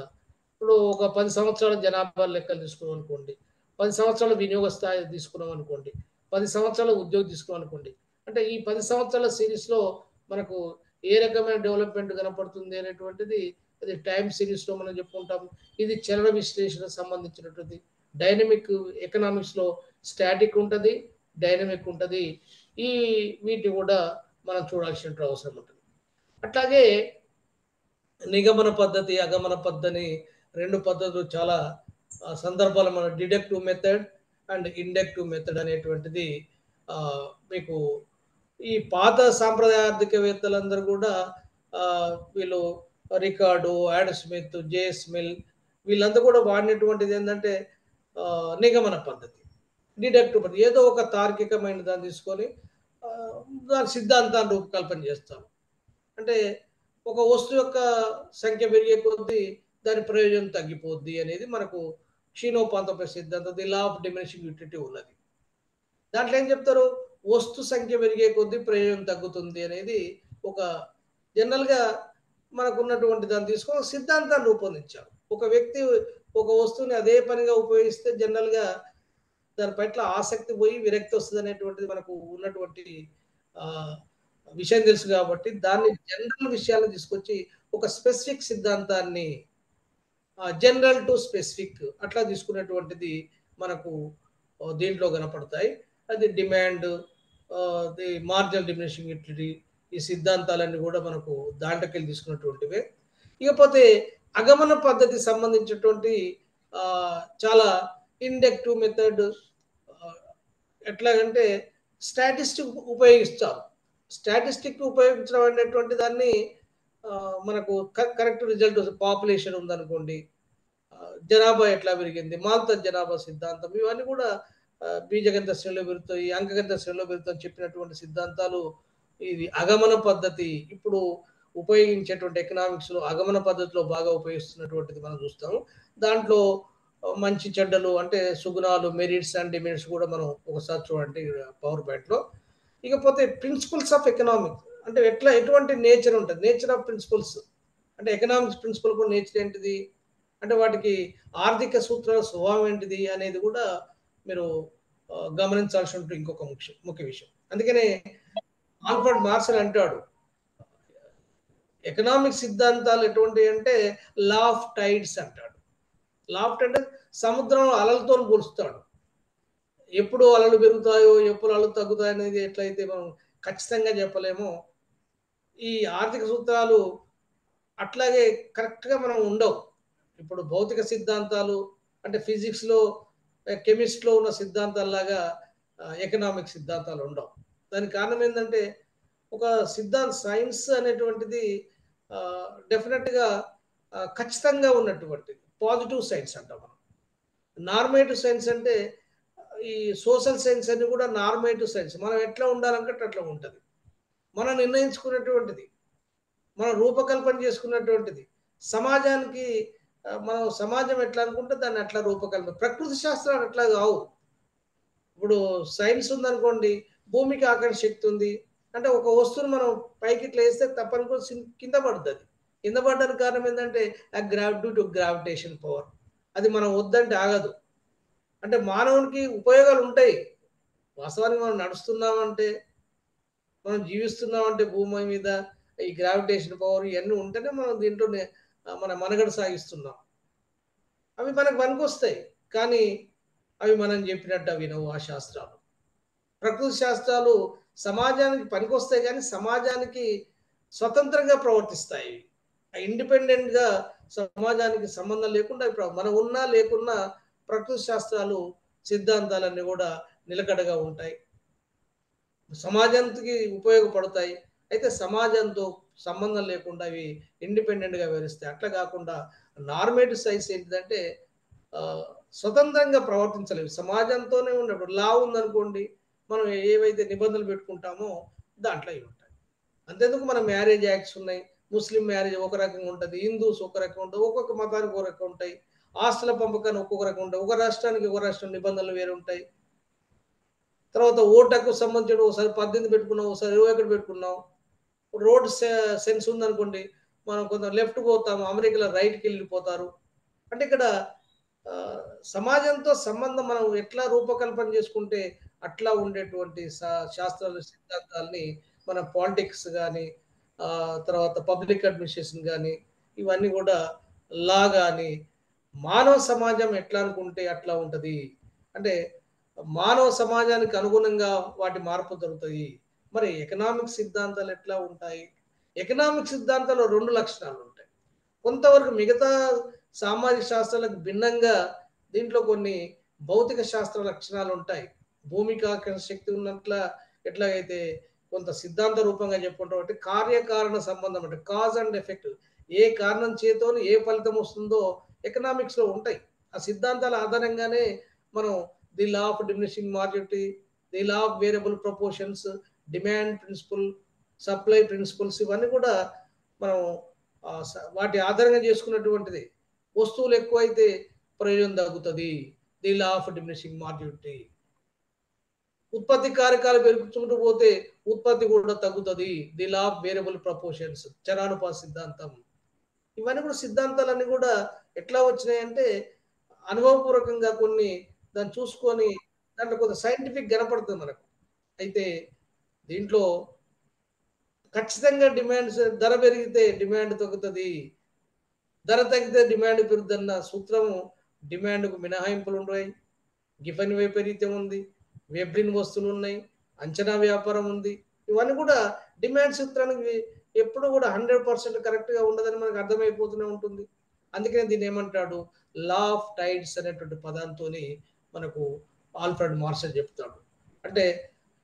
ఇప్పుడు ఒక 10 సంవత్సరాల జనాభా లెక్కలు తీసుకున్నాం అనుకోండి, 10 సంవత్సరాల వినియోగ స్థాయి తీసుకున్నాం అనుకోండి. 10 సంవత్సరాల ఉద్యోగి తీసుకున్నాం అనుకోండి. అంటే ఈ 10 సంవత్సరాల సీరీస్‌లో మనకు ఏ రకమైన డెవలప్‌మెంట్ కనపడుతుంది అనేటువంటిది అది టైమ్ సీరీస్‌లో మనం చెప్పుకుంటాం. ఇది చలన విశ్లేషణకు సంబంధించినటువంటిది. డైనమిక్ ఎకనామిక్స్‌లో స్టాటిక్ ఉంటది, డైనమిక్ ఉంటది. ఈ వీటిని కూడా మనం చూడాల్సిన అవసరం ఉంటుంది. అట్లాగే నిగమన పద్ధతి, అగమన పద్ధతి 2 పద్ధతులు చాలా సందర్భాల్లో మనం deductive method and inductive method అనేటువంటిది మీకు ఈ పాత సాంప్రదాయ ఆర్థికవేత్తలందరూ కూడా వీళ్ళు Ricardo, Adam Smith, JS Mill వీళ్ళందరూ కూడా వాడినటువంటిది ఏంటంటే నిగమన పద్ధతి. డిడక్టివ్ పద్ధతి ఏదో ఒక తార్కికమైన దాన్ని తీసుకొని దాని సిద్ధాంతాన్ని రూపకల్పన చేస్తారు. అంటే ఒక వస్తువు యొక్క సంఖ్య పెరిగే కొద్దీ దాని ప్రయోజనం తగ్గిపోద్ది అనేది మనకు క్షీణోపాంత సిద్ధాంతం the law of diminishing utility ఉన్నది. దాంట్లో ఏం చెప్తారు? వస్తు సంఖ్య పెరిగే కొద్దీ ప్రయోజనం తగ్గుతుంది అనేది ఒక జనరల్‌గా మనకున్నటువంటి దాన్ని తీసుకొని ఒక సిద్ధాంతాన్ని రూపొందించారు. ఒక వ్యక్తి ఒక వస్తువుని అదే పనిగా ఉపయోగిస్తే జనరల్‌గా దాని పట్ల ఆసక్తి పోయి విరక్తి వస్తదనేటువంటిది మనకు ఉన్నటువంటి ఆహ్, విషయం తెలుసు కాబట్టి దాన్ని జనరల్ విషయాలను తీసుకొచ్చి ఒక స్పెసిఫిక్ సిద్ధాంతాన్ని జనరల్ టు స్పెసిఫిక్ అట్లా తీసుకునేటువంటిది మనకు దీంట్లో కనపడతాయి. అది demand, the marginal diminishing utility ఈ సిద్ధాంతాలన్నీ కూడా మనకు దాంట్లోకెళ్ళి తీసుకున్నటువంటివే. ఇకపోతే అగమన పద్ధతికి సంబంధించినటువంటి చాలా ఇండక్టివ్ మెథడ్ ఎట్లాగంటే స్టాటిస్టిక్ ఉపయోగిస్తారు. స్టాటిస్టిక్ ఉపయోగించడం అనేటువంటి దాన్ని మనకు కరెక్ట్ రిజల్ట్ పాపులేషన్ ఉందనుకోండి. జనాభా ఎట్లా పెరిగింది, మాల్తా జనాభా సిద్ధాంతం ఇవన్నీ కూడా బీజగణిత శ్రేణిలో పెరుగుతాయి, అంకగణిత శ్రేణిలో పెరుగుతాయని చెప్పినటువంటి సిద్ధాంతాలు ఇది అగమన పద్ధతి ఇప్పుడు ఉపయోగించేటువంటి ఎకనామిక్స్‌లో అగమన పద్ధతిలో బాగా ఉపయోగిస్తున్నటువంటిది మనం చూస్తాము. దాంట్లో మంచి చెడ్డలు అంటే సుగుణాలు, మెరిట్స్ అండ్ డిమెరిట్స్ కూడా మనం ఒకసారి చూడండి పవర్ పాయింట్‌లో. ఇకపోతే ప్రిన్సిపల్స్ ఆఫ్ ఎకనామిక్స్ అంటే ఎటువంటి నేచర్ ఉంటది. నేచర్ ఆఫ్ ప్రిన్సిపల్స్ అంటే ఎకనామిక్స్ ప్రిన్సిపల్ కూడా నేచర్ ఏంటిది? అంటే వాటికి ఆర్థిక సూత్రాల స్వభావం ఏంటిది అనేది కూడా మీరు గమనించాల్సిన ఇంకొక ముఖ్య విషయం. అందుకనే ఆల్ఫ్రెడ్ మార్షల్ అంటాడు, ఎకనామిక్ సిద్ధాంతాలు ఎటువంటివి అంటే లా ఆఫ్ టైడ్స్ అంటాడు. లా ఆఫ్ టైడ్ అంటే సముద్రం అలలతో పోలుస్తాడు. ఎప్పుడు అలలు పెరుగుతాయో, ఎప్పుడు అలలు తగ్గుతాయో అనేది ఎట్లయితే మనం ఖచ్చితంగా చెప్పలేమో, ఈ ఆర్థిక సూత్రాలు అట్లాగే కరెక్ట్‌గా మనం ఉండవు. ఇప్పుడు భౌతిక సిద్ధాంతాలు అంటే ఫిజిక్స్‌లో, కెమిస్ట్రీలో ఉన్న సిద్ధాంతాల్లాగా ఎకనామిక్ సిద్ధాంతాలు ఉండవు. దానికి కారణం ఏందంటే, ఒక సైన్స్ అనేటువంటిది డెఫినిట్‌గా ఖచ్చితంగా ఉన్నటువంటిది. పాజిటివ్ సైన్స్ అంటాం మనం. నార్మేటివ్ సైన్స్ అంటే ఈ సోషల్ సైన్స్ అన్ని కూడా నార్మేటివ్ సైన్స్. మనం ఎట్లా ఉండాలనుకుంటే అట్లా ఉంటది. మనం నిర్ణయించుకున్నటువంటిది. మనం రూపకల్పన చేసుకున్నటువంటిది. సమాజానికి మనం సమాజం ఎట్లా అనుకుంటే దాన్ని అట్లా రూపకల్పన. ప్రకృతి శాస్త్రాలు అట్లా కావు. ఇప్పుడు సైన్స్ ఉందనుకోండి, భూమికి ఆకర్షణ శక్తి ఉంది. అంటే ఒక వస్తువుని మనం పైకి ఇట్లా ఏస్తే తప్పనుకోని కింద పడుతది. కింద పడడానికి కారణం ఏందంటే డ్యూ టు గ్రావిటేషన్ పవర్. అది మనం వద్దంటే ఆగదు. అంటే మానవునికి ఉపయోగాలు ఉంటాయి. వాస్తవానికి మనం నడుస్తున్నామంటే, మనం జీవిస్తున్నామంటే భూమి మీద ఈ గ్రావిటేషన్ పవర్ ఇయన్నీ ఉంటేనే మనం దీంట్లోనే మన మనుగడ సాగిస్తున్నాం. అవి మనకు పనికొస్తాయి. కానీ అవి మనం చెప్పినట్టు వినవు ఆ శాస్త్రాలు. ప్రకృతి శాస్త్రాలు సమాజానికి పనికొస్తాయి గానీ, సమాజానికి స్వతంత్రంగా ప్రవర్తిస్తాయి. ఇండిపెండెంట్‌గా సమాజానికి సంబంధం లేకుండా మనం ఉన్నా లేకున్నా ప్రకృతి శాస్త్రాలు, సిద్ధాంతాలన్నీ గూడా నిలకడగా ఉంటాయి. సమాజానికి ఉపయోగపడతాయి. అయితే సమాజంతో సంబంధం లేకుండా అవి ఇండిపెండెంట్‌గా వివరిస్తాయి. అట్లా గాకుండా నార్మేటివ్ సైన్స్ ఏంటిదంటే ఆహ్, స్వతంత్రంగా ప్రవర్తించలేవు. సమాజంతోనే ఉన్నప్పుడు లా ఉందనుకోండి, మనం ఏవైతే నిబంధనలు పెట్టుకుంటామో దాంట్లో అయి ఉంటాయి. అంతెందుకు మన మ్యారేజ్ యాక్ట్స్ ఉన్నాయి. ముస్లిం మ్యారేజ్ ఒక రకంగా ఉంటది. హిందూస్ ఒక రకంగా ఉంటది. ఒక్కొక్క మతానికి ఒక రకంగా ఉంటాయి. ఆస్తుల పంపకాన్ని ఒక్కొక్క రకంగా ఉంటాయి. ఒక రాష్ట్రానికి ఒక రాష్ట్రం నిబంధనలు వేరే ఉంటాయి. తర్వాత ఓటు హక్కుకు సంబంధించిన ఒకసారి 18 పెట్టుకున్నాం. ఒకసారి 21 పెట్టుకున్నాం. రోడ్ సెన్స్ ఉందనుకోండి. మనం కొంచెం లెఫ్ట్ పోతాము. అమెరికాలో రైట్‌కెళ్ళిపోతారు. అంటే ఇక్కడ సమాజంతో సంబంధం మనం ఎట్లా రూపకల్పన చేసుకుంటే అట్లా ఉండేటువంటి శాస్త్రాలు, సిద్ధాంతాల్ని మన పాలిటిక్స్ గాని, తర్వాత పబ్లిక్ అడ్మినిస్ట్రేషన్ గాని, ఇవన్నీ గూడా లా గాని, మానవ సమాజం ఎట్లా అనుకుంటే అట్లా ఉంటది. అంటే మానవ సమాజానికి అనుగుణంగా వాటి మార్పు జరుగుతాయి. మరి ఎకనామిక్ సిద్ధాంతాలు ఎట్లా ఉంటాయి? ఎకనామిక్ సిద్ధాంతాల్లో 2 లక్షణాలుంటాయి. కొంతవరకు మిగతా సామాజిక శాస్త్రాలకు భిన్నంగా దీంట్లో కొన్ని భౌతిక శాస్త్ర లక్షణాలుంటాయి. భూమికి ఆకర్షణ శక్తి ఉన్నట్ల ఎట్లాగైతే కొంత సిద్ధాంత రూపంగా చెప్పుకుంటాం అంటే కార్యకారణ సంబంధం అంటే కాజ్ అండ్ ఎఫెక్ట్. ఏ కారణం చేతోని ఏ ఫలితం వస్తుందో ఎకనామిక్స్‌లో ఉంటాయి. ఆ సిద్ధాంతాల ఆధారంగానే మనం the law of diminishing marginality, the law of variable proportions, demand principle, supply principles ఇవన్నీ కూడా మనం వాటి ఆధారంగా చేసుకున్నటువంటిది. వస్తువులు ఎక్కువైతే ప్రయోజనం తగ్గుతది. The law of diminishing marginality. ఉత్పత్తి కారకాలు పెరుగుకుంటూ పోతే ఉత్పత్తి కూడా తగ్గుతది. The law of variable proportions చరానుపాత సిద్ధాంతం. ఇవన్నీ కూడా సిద్ధాంతాలన్నీ కూడా ఎట్లా వచ్చినాయంటే అనుభవపూర్వకంగా కొన్ని దాన్ని చూసుకొని దాంట్లో కొంత సైంటిఫిక్ కనపడుతుంది మనకు. అయితే దీంట్లో ఖచ్చితంగా ధర పెరిగితే డిమాండ్ తగ్గుతది. ధర తగ్గితే డిమాండ్ పెరుగుద్దన్న సూత్రము డిమాండ్‌కు మినహాయింపులున్నాయి. గిఫెన్ వైపరీత్యం ఉంది. వెబ్లిన్ వస్తువులున్నాయి. అంచనా వ్యాపారం ఉంది. ఇవన్నీ కూడా డిమాండ్ సూత్రానికి ఎప్పుడు కూడా 100% కరెక్ట్‌గా ఉండదని మనకు అర్థమైపోతూనే ఉంటుంది. అందుకనే దీన్నేమంటాడు లా ఆఫ్ టైడ్స్ అనేటువంటి పదంతోని మనకు ఆల్ఫ్రెడ్ మార్షల్ చెప్తాడు. అంటే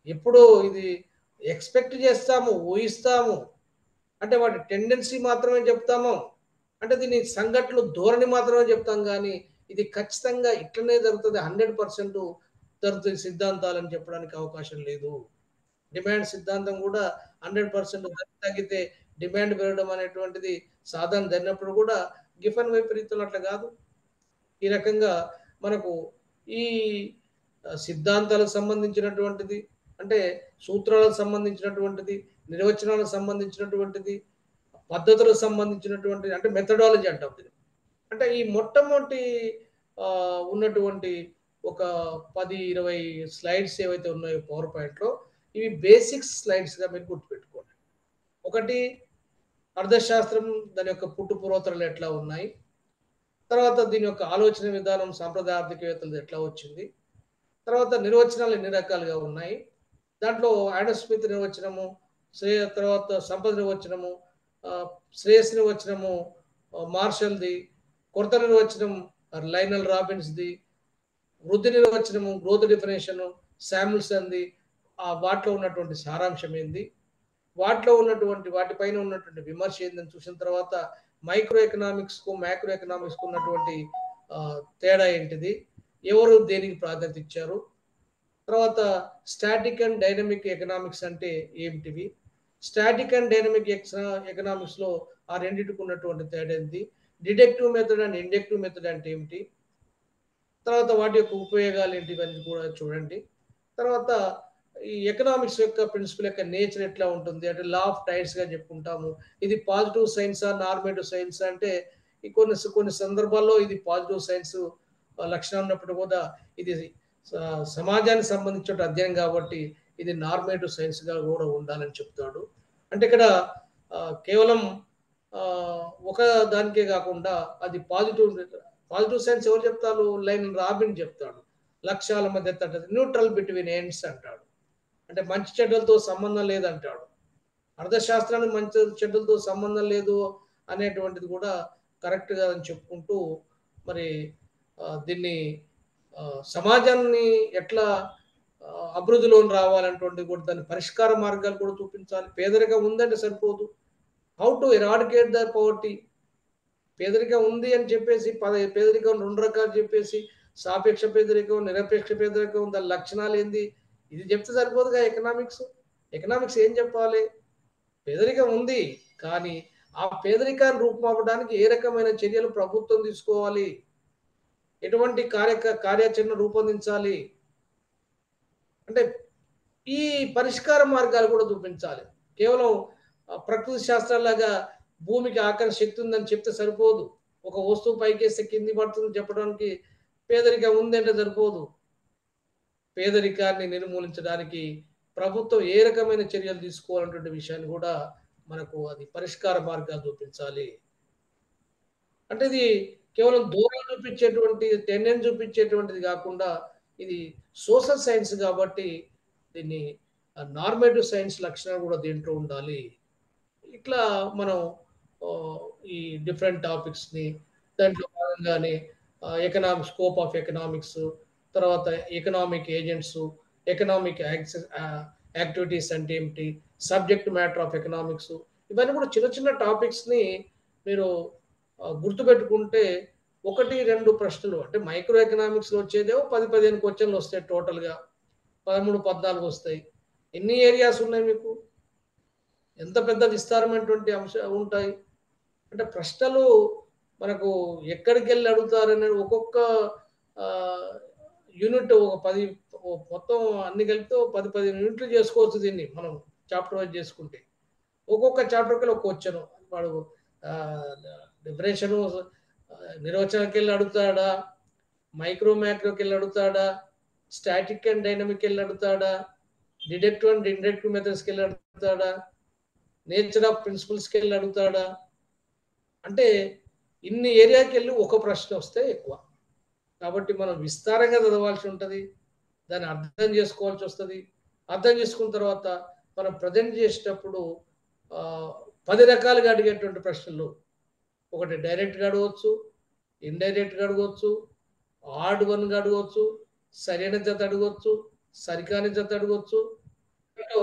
ఎప్పుడూ ఇది ఎక్స్‌పెక్ట్ చేస్తాము, ఊహిస్తాము. అంటే వాటి టెండెన్సీ మాత్రమే చెప్తాము. అంటే దీని సంఘటనలు ధోరణి మాత్రమే చెప్తాం గానీ, ఇది ఖచ్చితంగా ఇట్లనే జరుగుతది 100% జరుగుతది సిద్ధాంతాలని చెప్పడానికి అవకాశం లేదు. డిమాండ్ సిద్ధాంతం గూడా 100% ధర తగ్గితే డిమాండ్ పెరగడం అనేటువంటిది సాధారణ జరిగినప్పుడు గూడా గిఫెన్ వైపరీత్యాలు అట్లా గాదు. ఈ రకంగా మనకు ఈ సిద్ధాంతాలకు సంబంధించినటువంటిది, అంటే సూత్రాలకు సంబంధించినటువంటిది, నిర్వచనాలకు సంబంధించినటువంటిది, పద్ధతులకు సంబంధించినటువంటిది అంటే మెథడాలజీ అంటాం దీన్ని. అంటే ఈ మొట్టమొదటి ఉన్నటువంటి ఒక 10, 20 స్లైడ్స్ ఏవైతే ఉన్నాయో పవర్ పాయింట్‌లో ఇవి బేసిక్స్ స్లైడ్స్‌గా మీరు గుర్తుపెట్టుకోండి. ఒకటి అర్థశాస్త్రం దాని యొక్క పుట్టు పూర్వోత్తరాలు ఎట్లా ఉన్నాయి. తర్వాత దీని యొక్క ఆలోచన విధానం సాంప్రదాయ ఆర్థికవేత్తలది ఎట్లా వచ్చింది. తర్వాత నిర్వచనాలు ఎన్ని రకాలుగా ఉన్నాయి. దాంట్లో ఆడమ్ స్మిత్ నిర్వచనము, తర్వాత సంపద నిర్వచనము, ఆహ్, శ్రేయస్ నిర్వచనము మార్షల్‌ది, కొరత నిర్వచనం లైనల్ రాబిన్స్‌ది, వృద్ధి నిర్వచనము గ్రోత్ డెఫినిషన్ శామ్యుల్సన్‌ది, వాటిలో ఉన్నటువంటి సారాంశం ఏంది? వాటిలో ఉన్నటువంటి వాటిపైన ఉన్నటువంటి విమర్శ ఏందని చూసిన తర్వాత మైక్రో ఎకనామిక్స్‌కు, మాక్రో ఎకనామిక్స్‌కు ఉన్నటువంటి తేడా ఏంటిది? ఎవరు దేనికి ప్రాధాన్యత ఇచ్చారు? తర్వాత స్టాటిక్ అండ్ డైనమిక్ ఎకనామిక్స్ అంటే ఏమిటివి? స్టాటిక్ అండ్ డైనమిక్ ఎకనామిక్స్‌లో ఆ రెండిటికి ఉన్నటువంటి తేడా ఏంటి? Deductive method and inductive method అంటే ఏమిటి? తర్వాత వాటి యొక్క ఉపయోగాలు ఏంటి ఇవన్నీ కూడా చూడండి. తర్వాత ఈ ఎకనామిక్స్ యొక్క ప్రిన్సిపల్ యొక్క నేచర్ ఎట్లా ఉంటుంది అంటే లా ఆఫ్ టైడ్స్‌గా చెప్పుకుంటాము. ఇది పాజిటివ్ సైన్సా? నార్మేటివ్ సైన్సా? అంటే ఈ కొన్ని సందర్భాల్లో ఇది పాజిటివ్ సైన్స్ లక్షణం ఉన్నప్పుడు కూడా ఇది సమాజానికి సంబంధించిన అధ్యయనం కాబట్టి ఇది నార్మేటివ్ సైన్స్‌గా కూడా ఉండాలని చెప్తాడు. అంటే ఇక్కడ కేవలం ఒక దానికే కాకుండా అది పాజిటివ్ సైన్స్ ఎవరు చెప్తారు? లైన్ రాబిన్ చెప్తాడు. లక్ష్యాల మధ్య తట్టదు. న్యూట్రల్ బిట్వీన్ ఎండ్స్ అంటాడు. అంటే మంచి చెడ్డలతో సంబంధం లేదంటాడు. అర్థశాస్త్రానికి మంచి చెడ్డలతో సంబంధం లేదు అనేటువంటిది కూడా కరెక్ట్ కాదని చెప్పుకుంటూ మరి దీన్ని సమాజాన్ని ఎట్లా అభివృద్ధిలోకి రావాలనేటువంటిది కూడా దాని పరిష్కార మార్గాలు కూడా చూపించాలి. పేదరికం ఉందంటే సరిపోదు. How to eradicate the poverty. పేదరికం ఉంది అని చెప్పేసి పేదరికం 2 రకాలు చెప్పేసి సాపేక్ష పేదరికం, నిరపేక్ష పేదరికం దాని లక్షణాలు ఏంది? ఇది చెప్తే సరిపోదుగా ఎకనామిక్స్. ఎకనామిక్స్ ఏం చెప్పాలి? పేదరికం ఉంది. కానీ ఆ పేదరికాన్ని రూపుమాపడానికి ఏ రకమైన చర్యలు ప్రభుత్వం తీసుకోవాలి? ఎటువంటి కార్యాచరణ రూపొందించాలి? అంటే ఈ పరిష్కార మార్గాలు కూడా చూపించాలి. కేవలం ప్రకృతి శాస్త్రాల్లాగా భూమికి ఆకర్షణ శక్తి ఉందని చెప్తే సరిపోదు. ఒక వస్తువు పైకేస్తే కింది పడుతుంది చెప్పడానికి పేదరికం ఉందంటే సరిపోదు. పేదరికాన్ని నిర్మూలించడానికి ప్రభుత్వం ఏ రకమైన చర్యలు తీసుకోవాలనేటువంటి విషయాన్ని కూడా మనకు అది పరిష్కార మార్గాలు చూపించాలి. అంటే ఇది కేవలం దూరం చూపించేటువంటి, టెండెన్స్ చూపించేటువంటిది కాకుండా ఇది సోషల్ సైన్స్ కాబట్టి దీన్ని నార్మేటివ్ సైన్స్ లక్షణాలు కూడా దీంట్లో ఉండాలి. ఇట్లా మనం ఆహ్, ఈ డిఫరెంట్ టాపిక్స్‌ని దాంట్లో భాగంగానే స్కోప్ ఆఫ్ ఎకనామిక్స్, తర్వాత ఎకనామిక్ ఏజెంట్స్, ఎకనామిక్ యాక్టివిటీస్ అంటే ఏమిటి? సబ్జెక్ట్ మ్యాటర్ ఆఫ్ ఎకనామిక్స్ ఇవన్నీ కూడా చిన్న చిన్న టాపిక్స్‌ని మీరు గుర్తుపెట్టుకుంటే 1, 2 ప్రశ్నలు అంటే మైక్రో ఎకనామిక్స్‌లో వచ్చేదేమో 10, 15 క్వెషన్‌లు వస్తాయి టోటల్‌గా. 13, 14 వస్తాయి. ఎన్ని ఏరియాస్ ఉన్నాయి మీకు? ఎంత పెద్ద విస్తారమైనటువంటి ఉంటాయి. అంటే ప్రశ్నలు మనకు ఎక్కడికెళ్ళి అడుగుతారనేది ఒక్కొక్క ఆహ్, యూనిట్ ఒక 10 మొత్తం అన్ని కలిపితే ఓ 10, 15 యూనిట్లు చేసుకోవచ్చు దీన్ని మనం చాప్టర్ వైస్ చేసుకుంటే. ఒక్కొక్క చాప్టర్‌కెళ్ళి ఒక క్వెషన్. వాడు ఆహ్, డెఫినిషను నిర్వచనంకెళ్ళి అడుగుతాడా? మైక్రో మ్యాక్రోకెళ్ళి అడుగుతాడా? స్టాటిక్ అండ్ డైనమిక్‌కెళ్ళి అడుగుతాడా? డిడక్టివ్ అండ్ ఇండక్టివ్ మెథడ్స్‌కెళ్ళి అడుగుతాడా? నేచర్ ఆఫ్ ప్రిన్సిపల్స్‌కెళ్ళి అడుగుతాడా? అంటే ఇన్ని ఏరియాకెళ్ళి ఒక ప్రశ్న వస్తే ఎక్కువ. కాబట్టి మనం విస్తారంగా చదవాల్సి ఉంటది. దాన్ని అర్థం చేసుకోవాల్సొస్తది. అర్థం చేసుకున్న తర్వాత మనం ప్రెజెంట్ చేసేటప్పుడు 10 రకాలుగా అడిగేటువంటి ప్రశ్నలు. ఒకటి డైరెక్ట్‌గా అడగొచ్చు, ఇండైరెక్ట్‌గా అడగొచ్చు, ఆడ్ వన్‌గా అడగొచ్చు, సరైన జత అడగొచ్చు, సరికాని జత అడగొచ్చు. ఇటు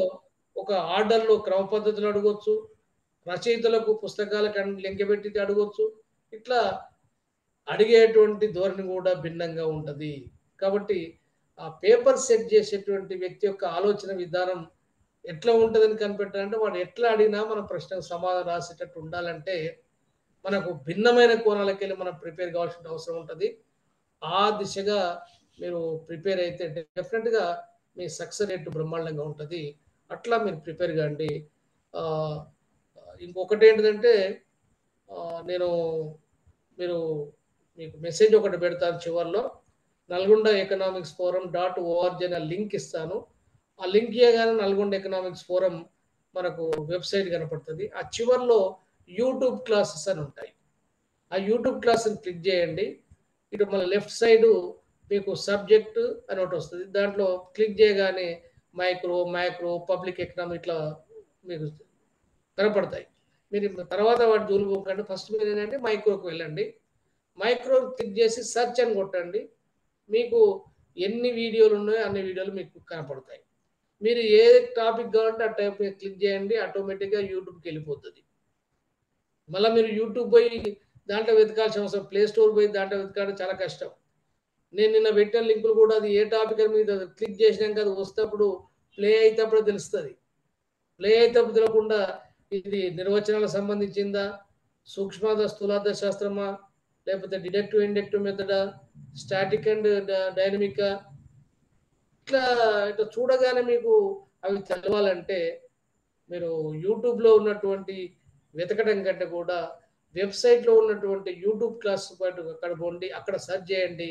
ఒక ఆర్డర్‌లో క్రమ పద్ధతిలో అడగొచ్చు. రచయితలకు పుస్తకాలకు లింక్ పెట్టి అడగొచ్చు. ఇట్లా అడిగేటువంటి ధోరణి కూడా భిన్నంగా ఉంటది. కాబట్టి ఆ పేపర్ సెట్ చేసేటువంటి వ్యక్తి యొక్క ఆలోచన విధానం ఎట్లా ఉంటదని కనిపెట్టాలంటే వాడు ఎట్లా అడిగినా మన ప్రశ్నకు సమాధానం రాసేటట్టు ఉండాలంటే మనకు భిన్నమైన కోణాలకెళ్ళి మనం ప్రిపేర్ కావాల్సిన అవసరం ఉంటది. ఆ దిశగా మీరు ప్రిపేర్ అయితే డెఫినిట్‌గా మీ సక్సెస్ రేట్ బ్రహ్మాండంగా ఉంటది. అట్లా మీరు ప్రిపేర్ కాండి. ఆహ్, ఇంకొకటేంటిదంటే నేను మీరు మీకు మెసేజ్ ఒకటి పెడతాను చివర్లో. Nalgonda economics forum dot org అనే లింక్ ఇస్తాను. ఆ లింక్ ఇయ్యగానే నల్గొండ ఎకనామిక్స్ ఫోరం మనకు వెబ్‌సైట్ కనపడుతది. ఆ చివర్లో యూట్యూబ్ క్లాసెస్ అని ఉంటాయి. ఆ యూట్యూబ్ క్లాస్‌ని క్లిక్ చేయండి. ఇటు మన లెఫ్ట్ సైడు మీకు సబ్జెక్ట్ అని ఒకటొస్తది. దాంట్లో క్లిక్ చేయగానే మైక్రో, మాక్రో, పబ్లిక్ ఎకనామీ ఇట్లా మీకు కనపడతాయి. మీరు తర్వాత వాటి జోలికి పోకండి. ఫస్ట్ మీరేంటంటే మైక్రోకి వెళ్ళండి. మైక్రో క్లిక్ చేసి సెర్చ్ అని కొట్టండి. మీకు ఎన్ని వీడియోలు ఉన్నాయో అన్ని వీడియోలు మీకు కనపడతాయి. మీరు ఏ టాపిక్ కావాలంటే ఆ టైప్ మీద క్లిక్ చేయండి. ఆటోమేటిక్‌గా యూట్యూబ్‌కెళ్ళిపోతది. మళ్ళా మీరు యూట్యూబ్ పోయి దాంట్లో వెతకాల్సిన అవసరం ప్లే స్టోర్ పోయి దాంట్లో వెతకడం చాలా కష్టం. నేను నిన్న పెట్టిన లింకులు కూడా అది ఏ టాపిక్ అని మీద క్లిక్ చేసినాక అది వస్తప్పుడు ప్లే అయితప్పుడే తెలుస్తది. ప్లే అయితప్పుడు తెలవకుండా ఇది నిర్వచనాలకు సంబంధించిందా? సూక్ష్మార్థ, స్థూలార్థ శాస్త్రమా? లేకపోతే డిడక్టివ్, ఇండక్టివ్ మెథడా? స్టాటిక్ అండ్ డైనమికా? ఇట్లా ఇట్లా చూడగానే మీకు అవి తెలవాలంటే మీరు యూట్యూబ్‌లో ఉన్నటువంటి వెతకడం కంటే కూడా వెబ్‌సైట్‌లో ఉన్నటువంటి యూట్యూబ్ క్లాస్ పాటు అక్కడ పోండి. అక్కడ సెర్చ్ చేయండి.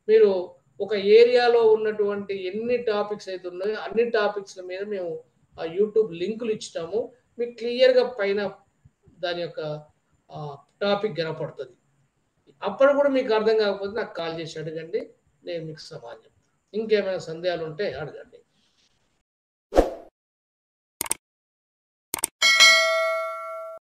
మీరు ఒక ఏరియాలో ఉన్నటువంటి ఎన్ని టాపిక్స్ అయితే ఉన్నాయో అన్ని టాపిక్స్‌ల మీద మేము ఆ యూట్యూబ్ లింకులు ఇచ్చినాము. మీకు క్లియర్‌గా పైన దాని యొక్క టాపిక్ కనపడుతది. అప్పుడు కూడా మీకు అర్థం కాకపోతే నాకు కాల్ చేసి అడగండి. నేను మీకు సమాధానం చెప్తాను. ఇంకేమైనా సందేహాలుంటే అడగండి.